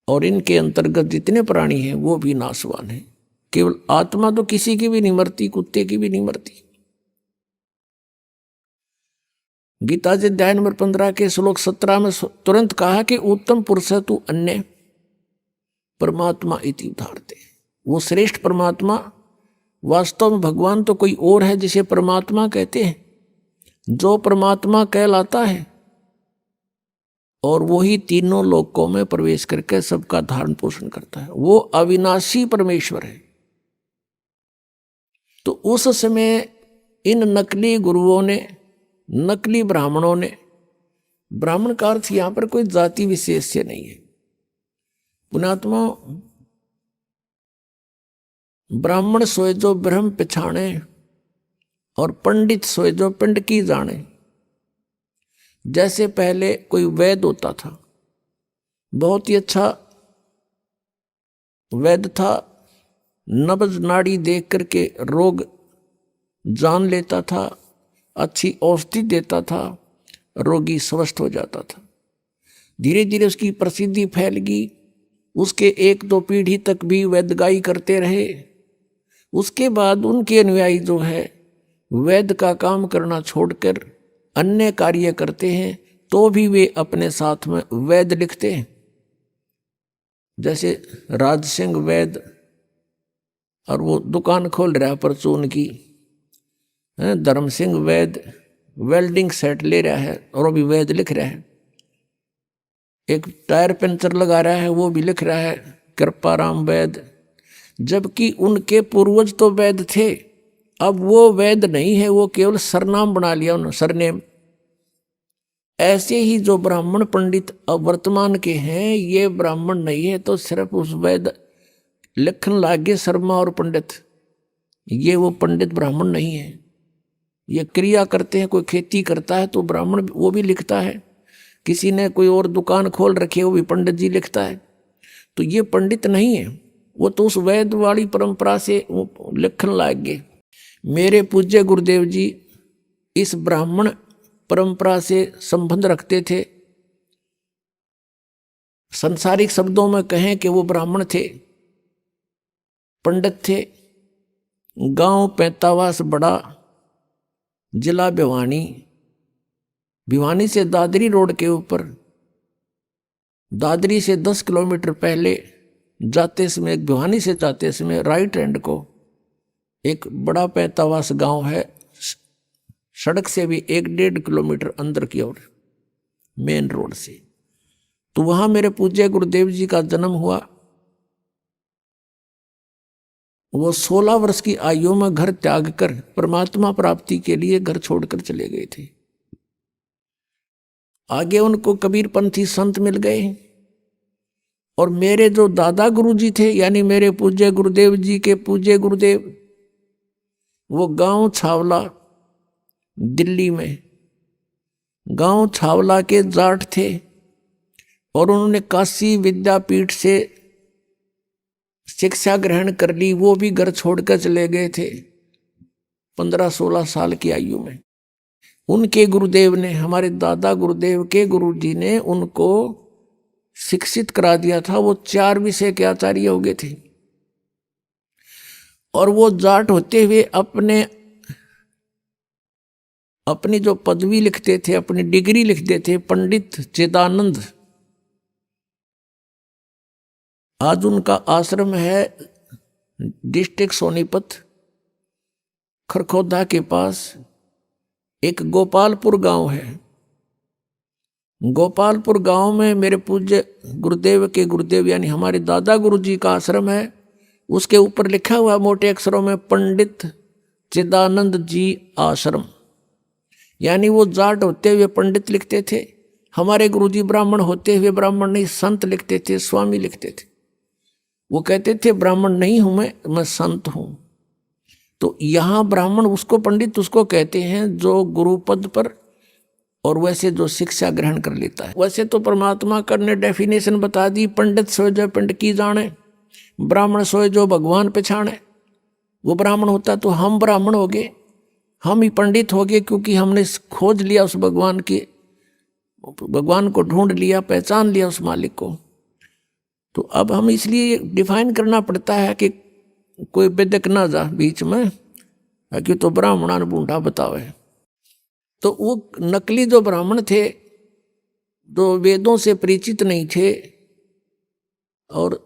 और इनके अंतर्गत जितने प्राणी हैं वो भी नाशवान है। केवल आत्मा तो किसी की भी नहीं मरती, कुत्ते की भी नहीं मरती। गीता जी अध्याय नंबर 15 के श्लोक 17 में तुरंत कहा कि उत्तम पुरुष तु अन्य परमात्मा इति उदाहरते। वो श्रेष्ठ परमात्मा वास्तव में भगवान तो कोई और है जिसे परमात्मा कहते हैं, जो परमात्मा कहलाता है और वही तीनों लोकों में प्रवेश करके सबका धारण पोषण करता है। वो अविनाशी परमेश्वर है। तो उस समय इन नकली गुरुओं ने, नकली ब्राह्मणों ने, ब्राह्मण का अर्थ यहां पर कोई जाति विशेष से नहीं है। पुण्यात्मा, ब्राह्मण सोए जो ब्रह्म पछाणे और पंडित सोए जो पिंड की जाने। जैसे पहले कोई वैद्य होता था, बहुत ही अच्छा वैद्य था, नब्ज नाड़ी देख करके रोग जान लेता था, अच्छी औषधि देता था, रोगी स्वस्थ हो जाता था। धीरे धीरे उसकी प्रसिद्धि फैल गई। उसके 1-2 पीढ़ी तक भी वैद्यगाई करते रहे। उसके बाद उनके अनुयायी जो है वैद्य का काम करना छोड़कर अन्य कार्य करते हैं, तो भी वे अपने साथ में वैद्य लिखते हैं। जैसे राज सिंह वैद्य, और वो दुकान खोल रहा है परचून की। धर्म सिंह वैद्य वेल्डिंग सेट ले रहा है और वो भी वैद्य लिख रहा है। एक टायर पंचर लगा रहा है, वो भी लिख रहा है कृपाराम वैद्य। जबकि उनके पूर्वज तो वैद्य थे। अब वो वैद्य नहीं है, वो केवल सरनाम बना लिया उन्होंने, सरनेम। ऐसे ही जो ब्राह्मण पंडित अब वर्तमान के हैं, ये ब्राह्मण नहीं है तो सिर्फ उस वैद्य लिखन लागे शर्मा और पंडित। ये वो पंडित ब्राह्मण नहीं है। ये क्रिया करते हैं, कोई खेती करता है तो ब्राह्मण वो भी लिखता है, किसी ने कोई और दुकान खोल रखी है वो भी पंडित जी लिखता है। तो ये पंडित नहीं है, वो तो उस वैद्य वाली परंपरा से वो लिखन लाग गए। मेरे पूज्य गुरुदेव जी इस ब्राह्मण परंपरा से संबंध रखते थे। संसारिक शब्दों में कहें कि वो ब्राह्मण थे, पंडित थे। गांव पैंतावास बड़ा, जिला भिवानी, भिवानी से दादरी रोड के ऊपर, दादरी से 10 किलोमीटर पहले जाते समय, भिवानी से जाते समय राइट हैंड को एक बड़ा पैंतावास गांव है, सड़क से भी 1-1.5 किलोमीटर अंदर की ओर, मेन रोड से। तो वहां मेरे पूज्य गुरुदेव जी का जन्म हुआ। वो 16 वर्ष की आयु में घर त्याग कर परमात्मा प्राप्ति के लिए घर छोड़कर चले गए थे। आगे उनको कबीरपंथी संत मिल गए। और मेरे जो दादा गुरु जी थे, यानी मेरे पूज्य गुरुदेव जी के पूज्य गुरुदेव, वो गांव छावला दिल्ली में, गांव छावला के जाट थे। और उन्होंने काशी विद्यापीठ से शिक्षा ग्रहण कर ली। वो भी घर छोड़कर चले गए थे 15-16 साल की आयु में। उनके गुरुदेव ने, हमारे दादा गुरुदेव के गुरुजी ने उनको शिक्षित करा दिया था, वो 4 विषय के आचार्य हो गए थे। और वो जाट होते हुए अपनी जो पदवी लिखते थे, अपनी डिग्री लिखते थे, पंडित चिदानंद। आज उनका आश्रम है डिस्ट्रिक्ट सोनीपत, खरखोदा के पास एक गोपालपुर गांव है। गोपालपुर गांव में मेरे पूज्य गुरुदेव के गुरुदेव यानी हमारे दादा गुरु जी का आश्रम है। उसके ऊपर लिखा हुआ मोटे अक्षरों में पंडित चिदानंद जी आश्रम। यानी वो जाट होते हुए पंडित लिखते थे, हमारे गुरुजी ब्राह्मण होते हुए ब्राह्मण नहीं संत लिखते थे, स्वामी लिखते थे। वो कहते थे ब्राह्मण नहीं हूं मैं संत हूं। तो यहाँ ब्राह्मण उसको, पंडित उसको कहते हैं जो गुरु पद पर और वैसे जो शिक्षा ग्रहण कर लेता है। वैसे तो परमात्मा का ने डेफिनेशन बता दी, पंडित सोए जो पिंड की जाने, ब्राह्मण सोए जो भगवान पहचाने। वो ब्राह्मण होता तो हम ब्राह्मण हो गए, हम ही पंडित हो गए, क्योंकि हमने खोज लिया उस भगवान को ढूंढ लिया, पहचान लिया उस मालिक को। तो अब हम इसलिए डिफाइन करना पड़ता है कि कोई बेदक ना जा बीच में, कि तो ब्राह्मणा ने बूढ़ा बतावे। तो वो नकली जो ब्राह्मण थे, जो वेदों से परिचित नहीं थे और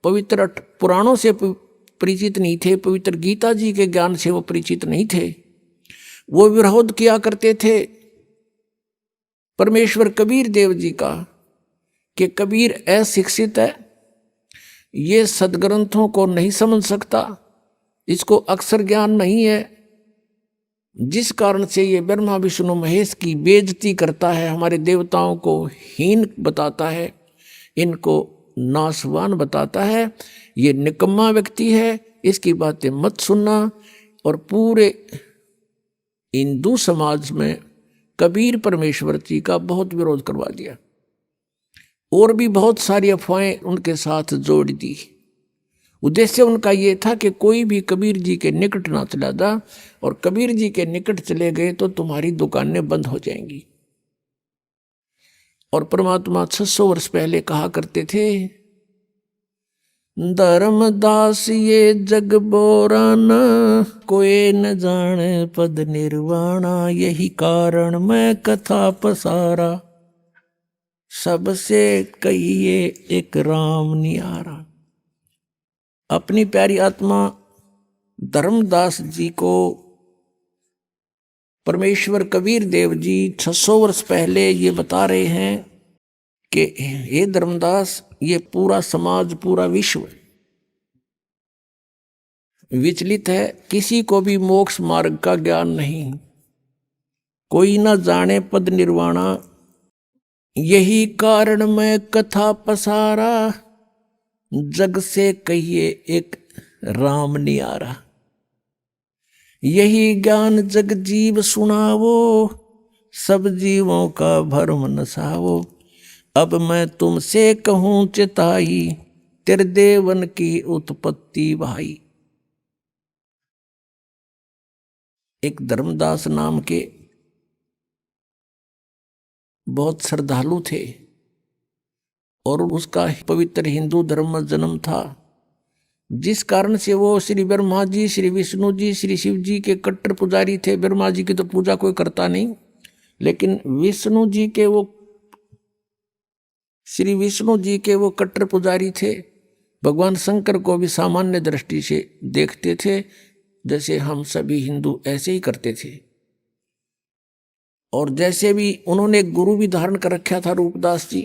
पवित्र पुराणों से परिचित नहीं थे, पवित्र गीता जी के ज्ञान से वो परिचित नहीं थे, वो विरोध किया करते थे परमेश्वर कबीर देव जी का कि कबीर अशिक्षित है, ये सदग्रंथों को नहीं समझ सकता, इसको अक्षर ज्ञान नहीं है, जिस कारण से ये ब्रह्मा विष्णु महेश की बेइज्जती करता है, हमारे देवताओं को हीन बताता है, इनको नासवान बताता है, ये निकम्मा व्यक्ति है, इसकी बातें मत सुनना। और पूरे हिंदू समाज में कबीर परमेश्वर जी का बहुत विरोध करवा दिया और भी बहुत सारी अफवाहें उनके साथ जोड़ दी। उद्देश्य उनका ये था कि कोई भी कबीर जी के निकट ना चला जा, और कबीर जी के निकट चले गए तो तुम्हारी दुकानें बंद हो जाएंगी। और परमात्मा 600 वर्ष पहले कहा करते थे, धर्मदास ये जग बोराना, कोई न जाने पद निर्वाणा, यही कारण मैं कथा पसारा, सबसे कहिए एक राम नियारा। अपनी प्यारी आत्मा धर्मदास जी को परमेश्वर कबीर देव जी 600 वर्ष पहले ये बता रहे हैं कि हे धर्मदास, ये पूरा समाज, पूरा विश्व विचलित है, किसी को भी मोक्ष मार्ग का ज्ञान नहीं, कोई ना जाने पद निर्वाणा, यही कारण मैं कथा पसारा, जग से कहिए एक राम नियारा। यही ज्ञान जग जीव सुनावो, सब जीवों का भरम नसावो, अब मैं तुमसे कहूँ चिताई, त्रिदेवन की उत्पत्ति भाई। एक धर्मदास नाम के बहुत श्रद्धालु थे और उसका पवित्र हिंदू धर्म में जन्म था, जिस कारण से वो श्री ब्रह्मा जी, श्री विष्णु जी, श्री शिव जी के कट्टर पुजारी थे। ब्रह्मा जी की तो पूजा कोई करता नहीं, लेकिन विष्णु जी के वो, श्री विष्णु जी के वो कट्टर पुजारी थे। भगवान शंकर को भी सामान्य दृष्टि से देखते थे, जैसे हम सभी हिंदू ऐसे ही करते थे। और जैसे भी उन्होंने गुरु भी धारण कर रखा था, रूपदास जी,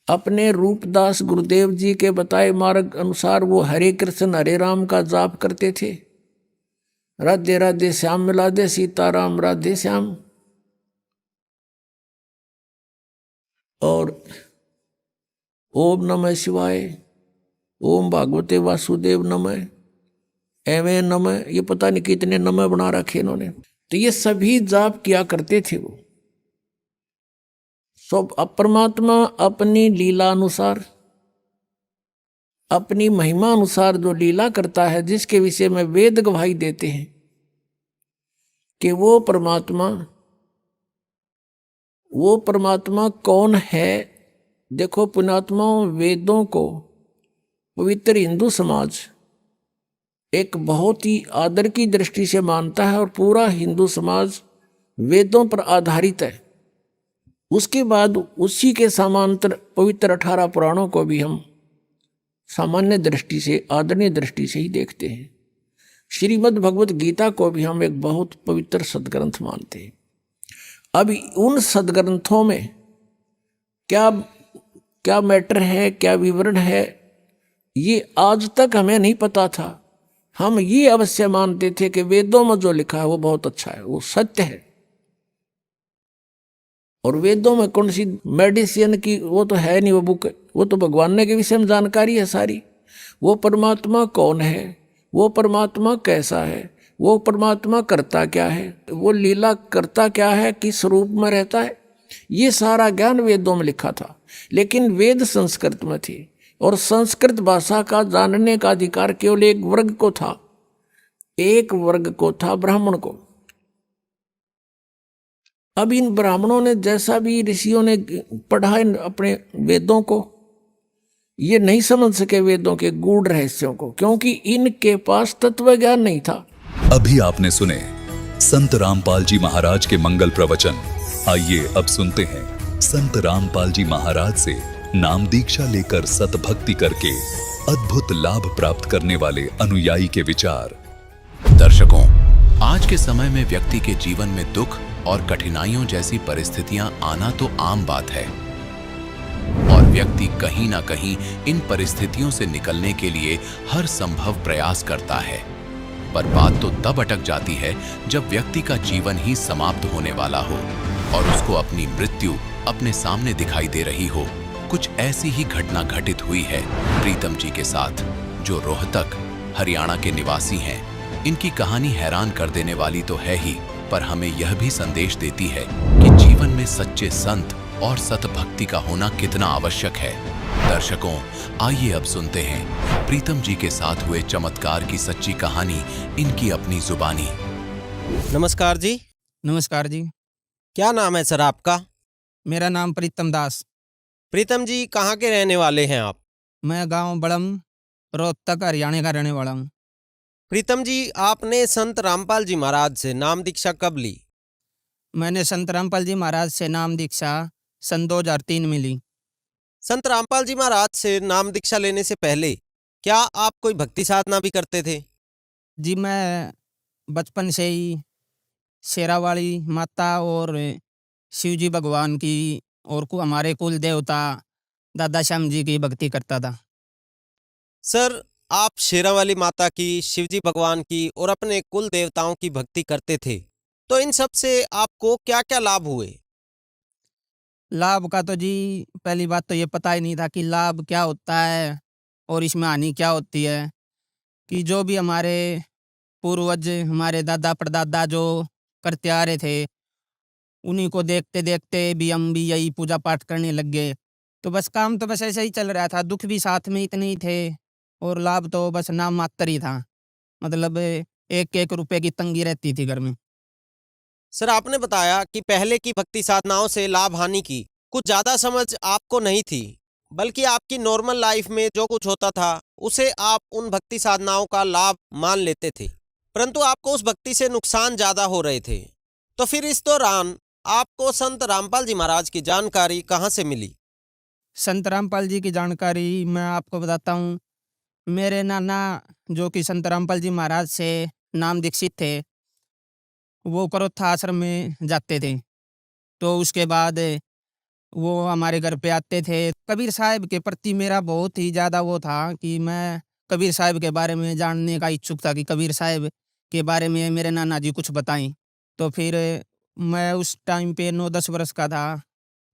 अपने रूपदास गुरुदेव जी के बताए मार्ग अनुसार वो हरे कृष्ण हरे राम का जाप करते थे। राधे राधे श्याम मिला दे सीताराम राधे श्याम, और ओम नमः शिवाय, ओम भागवते वासुदेव नमः, एवं नमः, ये पता नहीं कितने नमः बना रखे इन्होंने। तो ये सभी जाप किया करते थे वो सब। परमात्मा अपनी लीला अनुसार, अपनी महिमा अनुसार जो लीला करता है, जिसके विषय में वेद गवाही देते हैं कि वो परमात्मा कौन है, देखो पुण्यात्माओं, वेदों को पवित्र हिंदू समाज एक बहुत ही आदर की दृष्टि से मानता है और पूरा हिंदू समाज वेदों पर आधारित है। उसके बाद उसी के समांतर पवित्र 18 पुराणों को भी हम सामान्य दृष्टि से, आदरणीय दृष्टि से ही देखते हैं। श्रीमद् भगवत गीता को भी हम एक बहुत पवित्र सदग्रंथ मानते हैं। अब उन सदग्रंथों में क्या क्या मैटर है, क्या विवरण है, ये आज तक हमें नहीं पता था। हम ये अवश्य मानते थे कि वेदों में जो लिखा है वो बहुत अच्छा है, वो सत्य है। और वेदों में कौन सी मेडिसिन की वो तो है नहीं, वो बुक, वो तो भगवान के विषय में जानकारी है सारी। वो परमात्मा कौन है, वो परमात्मा कैसा है, वो परमात्मा करता क्या है, वो लीला करता क्या है, किस रूप में रहता है, ये सारा ज्ञान वेदों में लिखा था। लेकिन वेद संस्कृत में थे और संस्कृत भाषा का जानने का अधिकार केवल एक वर्ग को था, एक वर्ग को था, ब्राह्मण को। अब इन ब्राह्मणों ने जैसा भी ऋषियों ने पढ़ा अपने वेदों को, ये नहीं समझ सके वेदों के गूढ़ रहस्यों को, क्योंकि इनके पास तत्व ज्ञान नहीं था। अभी आपने सुने संत रामपाल जी महाराज के मंगल प्रवचन। आइए अब सुनते हैं संत रामपाल जी महाराज से नाम दीक्षा लेकर सतभक्ति करके अद्भुत लाभ प्राप्त करने वाले अनुयायी के विचार। दर्शकों, आज के समय में व्यक्ति के जीवन में दुख और कठिनाइयों जैसी परिस्थितियां आना तो आम बात है और व्यक्ति कहीं ना कहीं इन परिस्थितियों से निकलने के लिए हर संभव प्रयास करता है। पर बात तो तब अटक जाती है जब व्यक्ति का जीवन ही समाप्त होने वाला हो और उसको अपनी मृत्यु अपने सामने दिखाई दे रही हो। कुछ ऐसी ही घटना घटित हुई है प्रीतम जी के साथ, जो रोहतक हरियाणा के निवासी हैं। इनकी कहानी हैरान कर देने वाली तो है ही, पर हमें यह भी संदेश देती है कि जीवन में सच्चे संत और सतभक्ति का होना कितना आवश्यक है। दर्शकों, आइए अब सुनते हैं प्रीतम जी के साथ हुए चमत्कार की सच्ची कहानी, इनकी अपनी जुबानी। नमस्कार जी। नमस्कार जी। क्या नाम है सर आपका? मेरा नाम प्रीतम दास। प्रीतम जी, कहाँ के रहने वाले हैं आप? मैं गांव बड़म, रोहतक, हरियाणा का रहने वाला हूँ। प्रीतम जी, आपने संत रामपाल जी महाराज से नाम दीक्षा कब ली? मैंने संत रामपाल जी महाराज से नाम दीक्षा सन 2003 में ली। संत रामपाल जी महाराज से नाम दीक्षा लेने से पहले क्या आप कोई भक्ति साधना भी करते थे? जी, मैं बचपन से ही शेरावाली माता और शिव जी भगवान की और हमारे कुल देवता दादा श्याम जी की भक्ति करता था। सर, आप शेरावाली माता की, शिवजी भगवान की और अपने कुल देवताओं की भक्ति करते थे, तो इन सब से आपको क्या क्या लाभ हुए? लाभ का तो जी पहली बात तो ये पता ही नहीं था कि लाभ क्या होता है और इसमें हानि क्या होती है। कि जो भी हमारे पूर्वज, हमारे दादा परदादा जो करते आ रहे थे, उन्हीं को देखते देखते भी हम भी यही पूजा पाठ करने लग गए। तो बस काम तो बस ऐसे ही चल रहा था, दुख भी साथ में इतने ही थे और लाभ तो बस नाम मात्र ही था। मतलब 1-1 रुपए की तंगी रहती थी घर में। सर, आपने बताया कि पहले की भक्ति साधनाओं से लाभ हानि की कुछ ज्यादा समझ आपको नहीं थी, बल्कि आपकी नॉर्मल लाइफ में जो कुछ होता था उसे आप उन भक्ति साधनाओं का लाभ मान लेते थे, परंतु आपको उस भक्ति से नुकसान ज्यादा हो रहे थे। तो फिर इस दौरान आपको संत रामपाल जी महाराज की जानकारी कहाँ से मिली? संत रामपाल जी की जानकारी मैं आपको बताता हूँ। मेरे नाना जो कि संत रामपाल जी महाराज से नाम दीक्षित थे, वो करोथा आश्रम में जाते थे। तो उसके बाद वो हमारे घर पे आते थे। कबीर साहब के प्रति मेरा बहुत ही ज़्यादा वो था कि मैं कबीर साहब के बारे में जानने का इच्छुक था कि कबीर साहब के बारे में मेरे नाना जी कुछ बताएं। तो फिर मैं उस टाइम पे 9-10 वर्ष का था,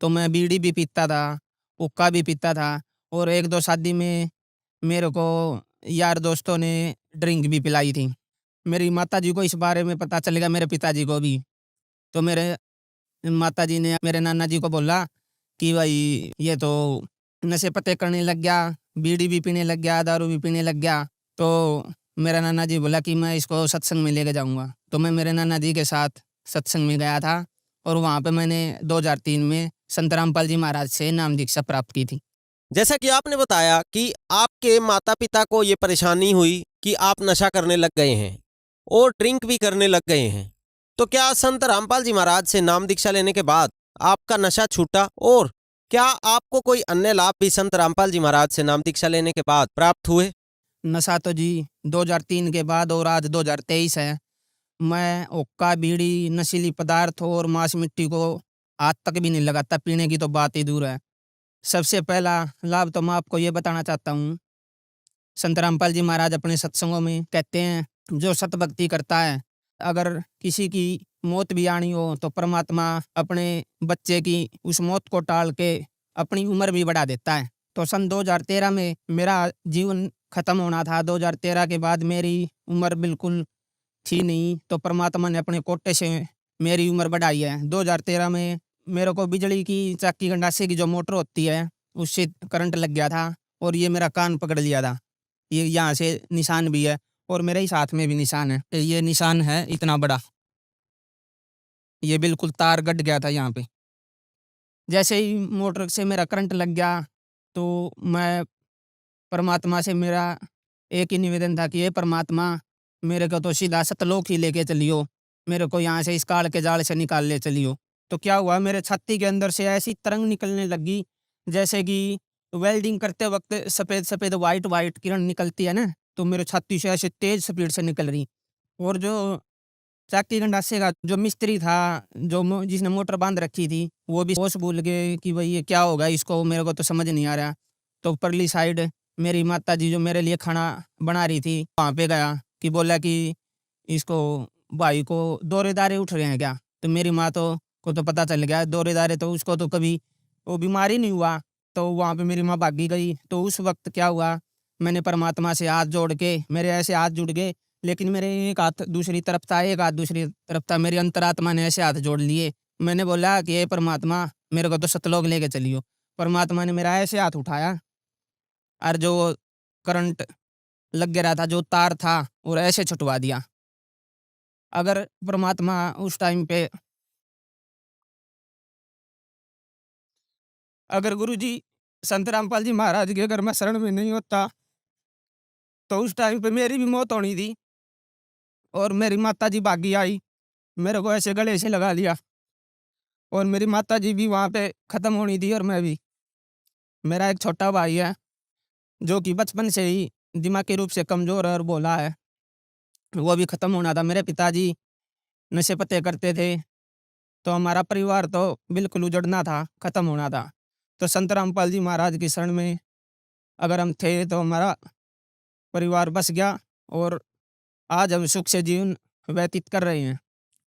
तो मैं बीड़ी भी पीता था, हुक्का भी पीता था और 1-2 शादी में मेरे को यार दोस्तों ने ड्रिंक भी पिलाई थी। मेरी माताजी को इस बारे में पता चलेगा, मेरे पिताजी को भी। तो मेरे माताजी ने मेरे नाना जी को बोला कि भाई ये तो नशे पते करने लग गया, बीड़ी भी पीने लग गया, दारू भी पीने लग गया। तो मेरा नाना जी बोला कि मैं इसको सत्संग में लेके जाऊंगा। तो मैं मेरे नाना जी के साथ सत्संग में गया था और वहाँ पे मैंने 2003 में संत रामपाल जी महाराज से नाम दीक्षा प्राप्त की थी। जैसा कि आपने बताया कि आपके माता पिता को ये परेशानी हुई कि आप नशा करने लग गए हैं और ड्रिंक भी करने लग गए हैं, तो क्या संत रामपाल जी महाराज से नाम दीक्षा लेने के बाद आपका नशा छूटा और क्या आपको कोई अन्य लाभ भी संत रामपाल जी महाराज से नाम दीक्षा लेने के बाद प्राप्त हुए? नशा तो जी 2003 के बाद और आज 2023 है। मैं हुक्का, बीड़ी, नशीली पदार्थ और मांस मिट्टी को आज तक भी नहीं लगाता, पीने की तो बात ही दूर है। सबसे पहला लाभ तो मैं आपको ये बताना चाहता हूँ, संत रामपाल जी महाराज अपने सत्संगों में कहते हैं, जो सत भक्ति करता है, अगर किसी की मौत भी आनी हो तो परमात्मा अपने बच्चे की उस मौत को टाल के अपनी उम्र भी बढ़ा देता है। तो सन 2013 में मेरा जीवन खत्म होना था। 2013 के बाद मेरी उम्र बिल्कुल थी नहीं, तो परमात्मा ने अपने कोटे से मेरी उम्र बढ़ाई है। 2013 में मेरे को बिजली की चक्की गंडासे की जो मोटर होती है उससे करंट लग गया था और ये मेरा कान पकड़ लिया था। ये यहाँ से निशान भी है और मेरे ही साथ में भी निशान है। ये निशान है इतना बड़ा, ये बिल्कुल तार कट गया था यहाँ पे। जैसे ही मोटर से मेरा करंट लग गया तो मैं परमात्मा से मेरा एक ही निवेदन था कि ये परमात्मा, मेरे को तो सीधा सतलोक ही लेके चलियो, मेरे को यहाँ से इस काल के जाल से निकाल ले चलियो। तो क्या हुआ, मेरे छाती के अंदर से ऐसी तरंग निकलने लगी जैसे कि वेल्डिंग करते वक्त सफ़ेद सफ़ेद वाइट वाइट किरण निकलती है ना, तो मेरे छाती से ऐसे तेज स्पीड से निकल रही। और जो चक्की गंडासे का जो मिस्त्री था, जो जिसने मोटर बांध रखी थी, वो भी होश भूल गए कि भाई ये क्या होगा इसको, मेरे को तो समझ नहीं आ रहा। तो परली साइड मेरी माता जी जो मेरे लिए खाना बना रही थी, वहाँ पे गया कि बोला कि इसको भाई को दौरे दारे उठ रहे हैं क्या। तो मेरी माँ को तो पता चल गया दौरे दारे, तो उसको तो कभी वो बीमारी नहीं हुआ। तो वहाँ पे मेरी माँ भागी गई। तो उस वक्त क्या हुआ, मैंने परमात्मा से हाथ जोड़ के, मेरे ऐसे हाथ जुड़ गए, लेकिन मेरे एक हाथ दूसरी तरफ था, एक हाथ दूसरी तरफ था। मेरी अंतरात्मा ने ऐसे हाथ जोड़ लिए। मैंने बोला कि ये परमात्मा, मेरे को तो सतलोक लेके चलियो। परमात्मा ने मेरा ऐसे हाथ उठाया और जो करंट लग गया था, जो तार था, और ऐसे छुटवा दिया। अगर परमात्मा उस टाइम पे, अगर गुरुजी संत रामपाल जी महाराज के अगर मैं शरण में नहीं होता तो उस टाइम पे मेरी भी मौत होनी थी। और मेरी माता जी भागी आई, मेरे को ऐसे गले से लगा लिया और मेरी माता जी भी वहाँ पे ख़त्म होनी थी और मैं भी। मेरा एक छोटा भाई है जो कि बचपन से ही दिमागी रूप से कमज़ोर और भोला है, वो भी ख़त्म होना था। मेरे पिताजी नशे पत्ते करते थे, तो हमारा परिवार तो बिल्कुल उजड़ना था, ख़त्म होना था। तो संत रामपाल जी महाराज की शरण में अगर हम थे तो हमारा परिवार बस गया और आज हम सुख से जीवन व्यतीत कर रहे हैं।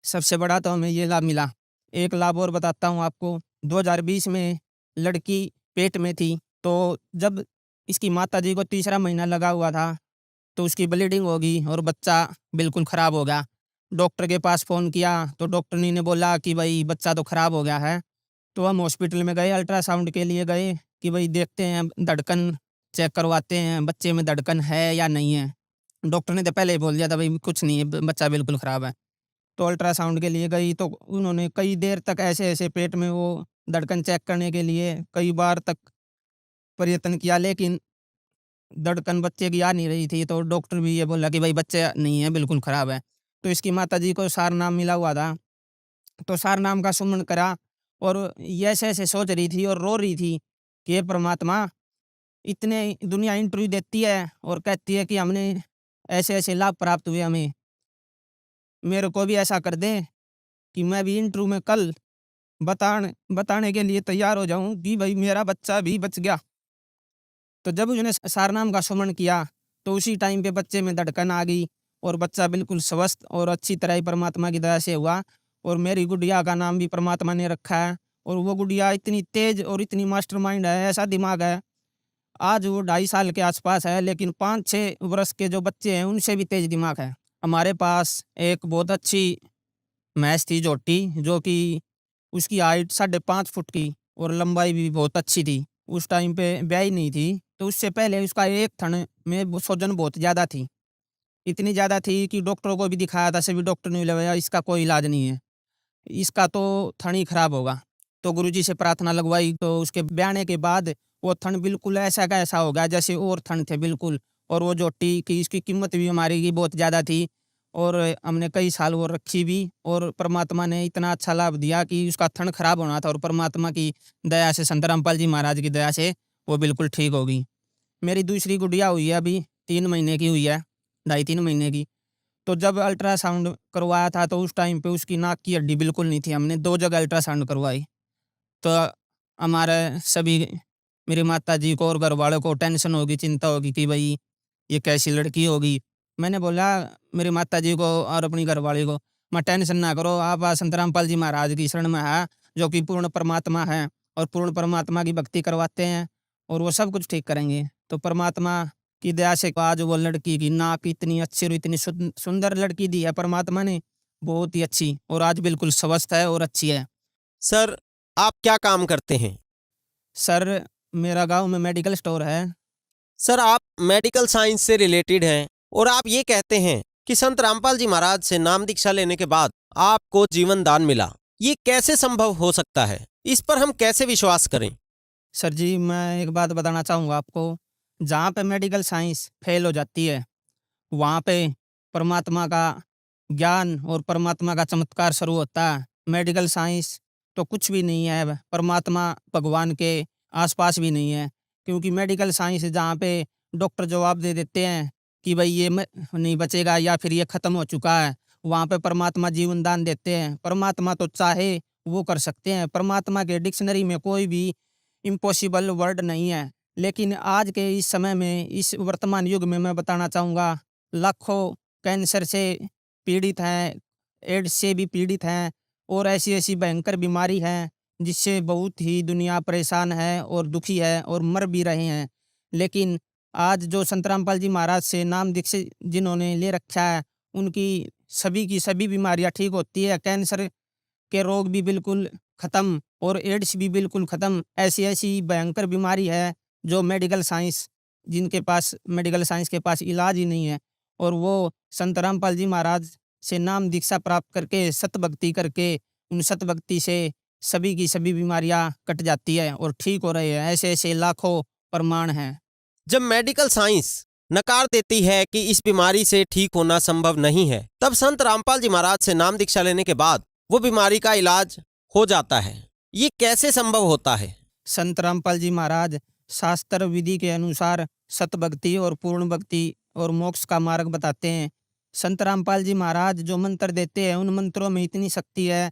सबसे बड़ा तो हमें ये लाभ मिला। एक लाभ और बताता हूँ आपको। 2020 में लड़की पेट में थी, तो जब इसकी माताजी को तीसरा महीना लगा हुआ था तो उसकी ब्लीडिंग होगी और बच्चा बिल्कुल ख़राब हो गया। डॉक्टर के पास फ़ोन किया तो डॉक्टर ने बोला कि भाई बच्चा तो ख़राब हो गया है। तो हम हॉस्पिटल में गए, अल्ट्रासाउंड के लिए गए कि भाई देखते हैं, धड़कन चेक करवाते हैं, बच्चे में धड़कन है या नहीं है। डॉक्टर ने तो पहले ही बोल दिया था भाई कुछ नहीं है, बच्चा बिल्कुल ख़राब है। तो अल्ट्रासाउंड के लिए गई तो उन्होंने कई देर तक ऐसे पेट में वो धड़कन चेक करने के लिए कई बार तक प्रयत्न किया, लेकिन धड़कन बच्चे की आ नहीं रही थी। तो डॉक्टर भी ये बोला कि भाई बच्चे नहीं है, बिल्कुल ख़राब है। तो इसकी माताजी को सार नाम मिला हुआ था, तो सार नाम का सुमन करा और ये ऐसे सोच रही थी और रो रही थी कि ये परमात्मा, इतने दुनिया इंटरव्यू देती है और कहती है कि हमने ऐसे लाभ प्राप्त हुए, हमें मेरे को भी ऐसा कर दे कि मैं भी इंटरव्यू में कल बताने के लिए तैयार हो जाऊं कि भाई मेरा बच्चा भी बच गया। तो जब उसने सारनाम का सुमन किया तो उसी टाइम पे बच्चे में धड़कन आ गई और बच्चा बिल्कुल स्वस्थ और अच्छी तरह ही परमात्मा की दया से हुआ। और मेरी गुड़िया का नाम भी परमात्मा ने रखा है। और वो गुड़िया इतनी तेज और इतनी मास्टरमाइंड है, ऐसा दिमाग है। आज वो 2.5 साल के आसपास है, लेकिन 5-6 वर्ष के जो बच्चे हैं उनसे भी तेज दिमाग है। हमारे पास एक बहुत अच्छी भैंस थी जोटी, जो कि उसकी हाइट 5.5 फुट की और लंबाई भी बहुत अच्छी थी। उस टाइम पे ब्याही नहीं थी, तो उससे पहले उसका एक थन में सूजन बहुत ज़्यादा थी। इतनी ज़्यादा थी कि डॉक्टरों को भी दिखाया था, सभी डॉक्टर ने बोला इसका कोई इलाज नहीं है, इसका तो थन ही खराब होगा। तो गुरुजी से प्रार्थना लगवाई, तो उसके ब्याने के बाद वो थन बिल्कुल ऐसा का ऐसा हो गया जैसे और थन थे बिल्कुल। और वो जोटी की इसकी कीमत भी हमारी की बहुत ज़्यादा थी और हमने कई साल वो रखी भी, और परमात्मा ने इतना अच्छा लाभ दिया कि उसका थन खराब होना था और परमात्मा की दया से, संत रामपाल जी महाराज की दया से वो बिल्कुल ठीक हो गई। मेरी दूसरी गुड़िया हुई है, अभी 3 महीने की हुई है, 2.5-3 महीने की। तो जब अल्ट्रासाउंड करवाया था तो उस टाइम पे उसकी नाक की हड्डी बिल्कुल नहीं थी। हमने 2 जगह अल्ट्रासाउंड करवाई। तो हमारे सभी, मेरी माता जी को और घर वालों को टेंशन होगी, चिंता होगी कि भाई ये कैसी लड़की होगी। मैंने बोला मेरी माता जी को और अपनी घरवाली को, मैं टेंशन ना करो, आप संत रामपाल जी महाराज की शरण में है, जो कि पूर्ण परमात्मा है और पूर्ण परमात्मा की भक्ति करवाते हैं और वो सब कुछ ठीक करेंगे। तो परमात्मा की दया से आज वो लड़की की नाक इतनी अच्छी और इतनी सुंदर लड़की दी है परमात्मा ने, बहुत ही अच्छी, और आज बिल्कुल स्वस्थ है और अच्छी है। सर, आप क्या काम करते हैं? सर, मेरा गांव में मेडिकल स्टोर है। सर, आप मेडिकल साइंस से रिलेटेड हैं और आप ये कहते हैं कि संत रामपाल जी महाराज से नाम दीक्षा लेने के बाद आपको जीवन दान मिला। ये कैसे संभव हो सकता है? इस पर हम कैसे विश्वास करें? सर जी, मैं एक बात बताना चाहूँगा आपको, जहाँ पे मेडिकल साइंस फेल हो जाती है वहाँ पे परमात्मा का ज्ञान और परमात्मा का चमत्कार शुरू होता है। मेडिकल साइंस तो कुछ भी नहीं है, परमात्मा भगवान के आसपास भी नहीं है, क्योंकि मेडिकल साइंस जहाँ पे डॉक्टर जवाब दे देते हैं कि भाई ये नहीं बचेगा या फिर ये ख़त्म हो चुका है, वहाँ पे परमात्मा जीवन दान देते हैं। परमात्मा तो चाहे वो कर सकते हैं, परमात्मा के डिक्शनरी में कोई भी इम्पॉसिबल वर्ड नहीं है। लेकिन आज के इस समय में, इस वर्तमान युग में मैं बताना चाहूँगा, लाखों कैंसर से पीड़ित हैं, एड्स से भी पीड़ित हैं और ऐसी ऐसी भयंकर बीमारी है जिससे बहुत ही दुनिया परेशान है और दुखी है और मर भी रहे हैं। लेकिन आज जो संत रामपाल जी महाराज से नाम दीक्षित जिन्होंने ले रखा है, उनकी सभी की सभी बीमारियां ठीक होती है। कैंसर के रोग भी बिल्कुल ख़त्म और एड्स भी बिल्कुल ख़त्म। ऐसी ऐसी भयंकर बीमारी है जो मेडिकल साइंस, जिनके पास मेडिकल साइंस के पास इलाज ही नहीं है, और वो संत रामपाल जी महाराज से नाम दीक्षा प्राप्त करके, सतभक्ति करके, उन सतभक्ति से सभी की सभी बीमारियां कट जाती है और ठीक हो रहे हैं। ऐसे ऐसे लाखों प्रमाण हैं। जब मेडिकल साइंस नकार देती है कि इस बीमारी से ठीक होना संभव नहीं है, तब संत रामपाल जी महाराज से नाम दीक्षा लेने के बाद वो बीमारी का इलाज हो जाता है। ये कैसे संभव होता है? संत रामपाल जी महाराज शास्त्र विधि के अनुसार सतभक्ति और पूर्ण भक्ति और मोक्ष का मार्ग बताते हैं। संत रामपाल जी महाराज जो मंत्र देते हैं, उन मंत्रों में इतनी शक्ति है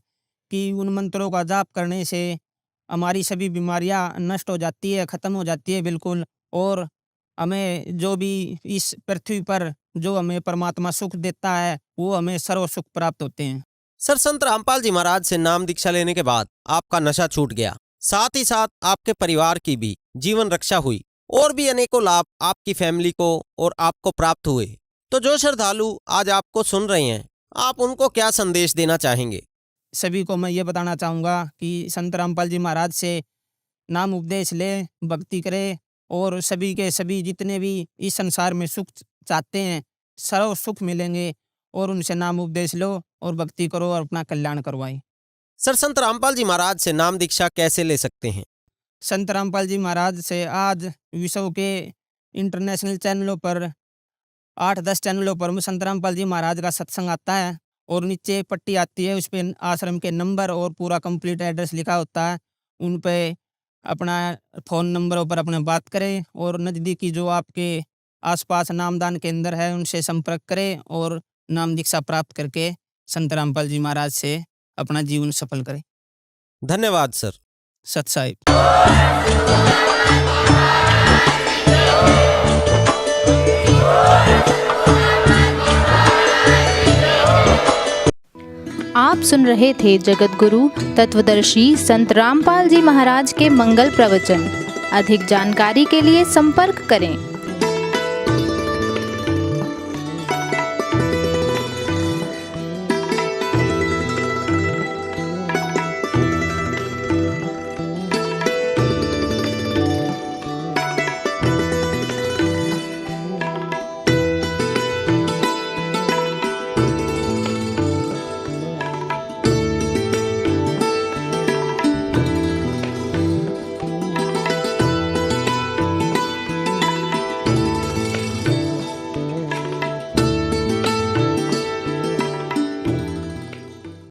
कि उन मंत्रों का जाप करने से हमारी सभी बीमारियां नष्ट हो जाती है, ख़त्म हो जाती है बिल्कुल। और हमें जो भी इस पृथ्वी पर जो हमें परमात्मा सुख देता है, वो हमें सर्व सुख प्राप्त होते हैं। सर, संत रामपाल जी महाराज से नाम दीक्षा लेने के बाद आपका नशा छूट गया, साथ ही साथ आपके परिवार की भी जीवन रक्षा हुई और भी अनेकों लाभ आपकी फैमिली को और आपको प्राप्त हुए। तो जो श्रद्धालु आज आपको सुन रहे हैं, आप उनको क्या संदेश देना चाहेंगे? सभी को मैं ये बताना चाहूँगा कि संत रामपाल जी महाराज से नाम उपदेश ले, भक्ति करे और सभी के सभी जितने भी इस संसार में सुख चाहते हैं, सर्व सुख मिलेंगे। और उनसे नाम उपदेश लो और भक्ति करो और अपना कल्याण करवाएं। सर, संत रामपाल जी महाराज से नाम दीक्षा कैसे ले सकते हैं? संत रामपाल जी महाराज से आज विश्व के इंटरनेशनल चैनलों पर 8-10 चैनलों पर संत रामपाल जी महाराज का सत्संग आता है और नीचे एक पट्टी आती है, उस पर आश्रम के नंबर और पूरा कंप्लीट एड्रेस लिखा होता है। उन पे अपना फ़ोन नंबरों पर अपने बात करें और नज़दीकी जो आपके आसपास नामदान केंद्र है उनसे संपर्क करें और नाम दीक्षा प्राप्त करके संत रामपाल जी महाराज से अपना जीवन सफल करें। धन्यवाद सर। सत साहिब। आप सुन रहे थे जगत गुरु तत्वदर्शी संत रामपाल जी महाराज के मंगल प्रवचन। अधिक जानकारी के लिए संपर्क करें।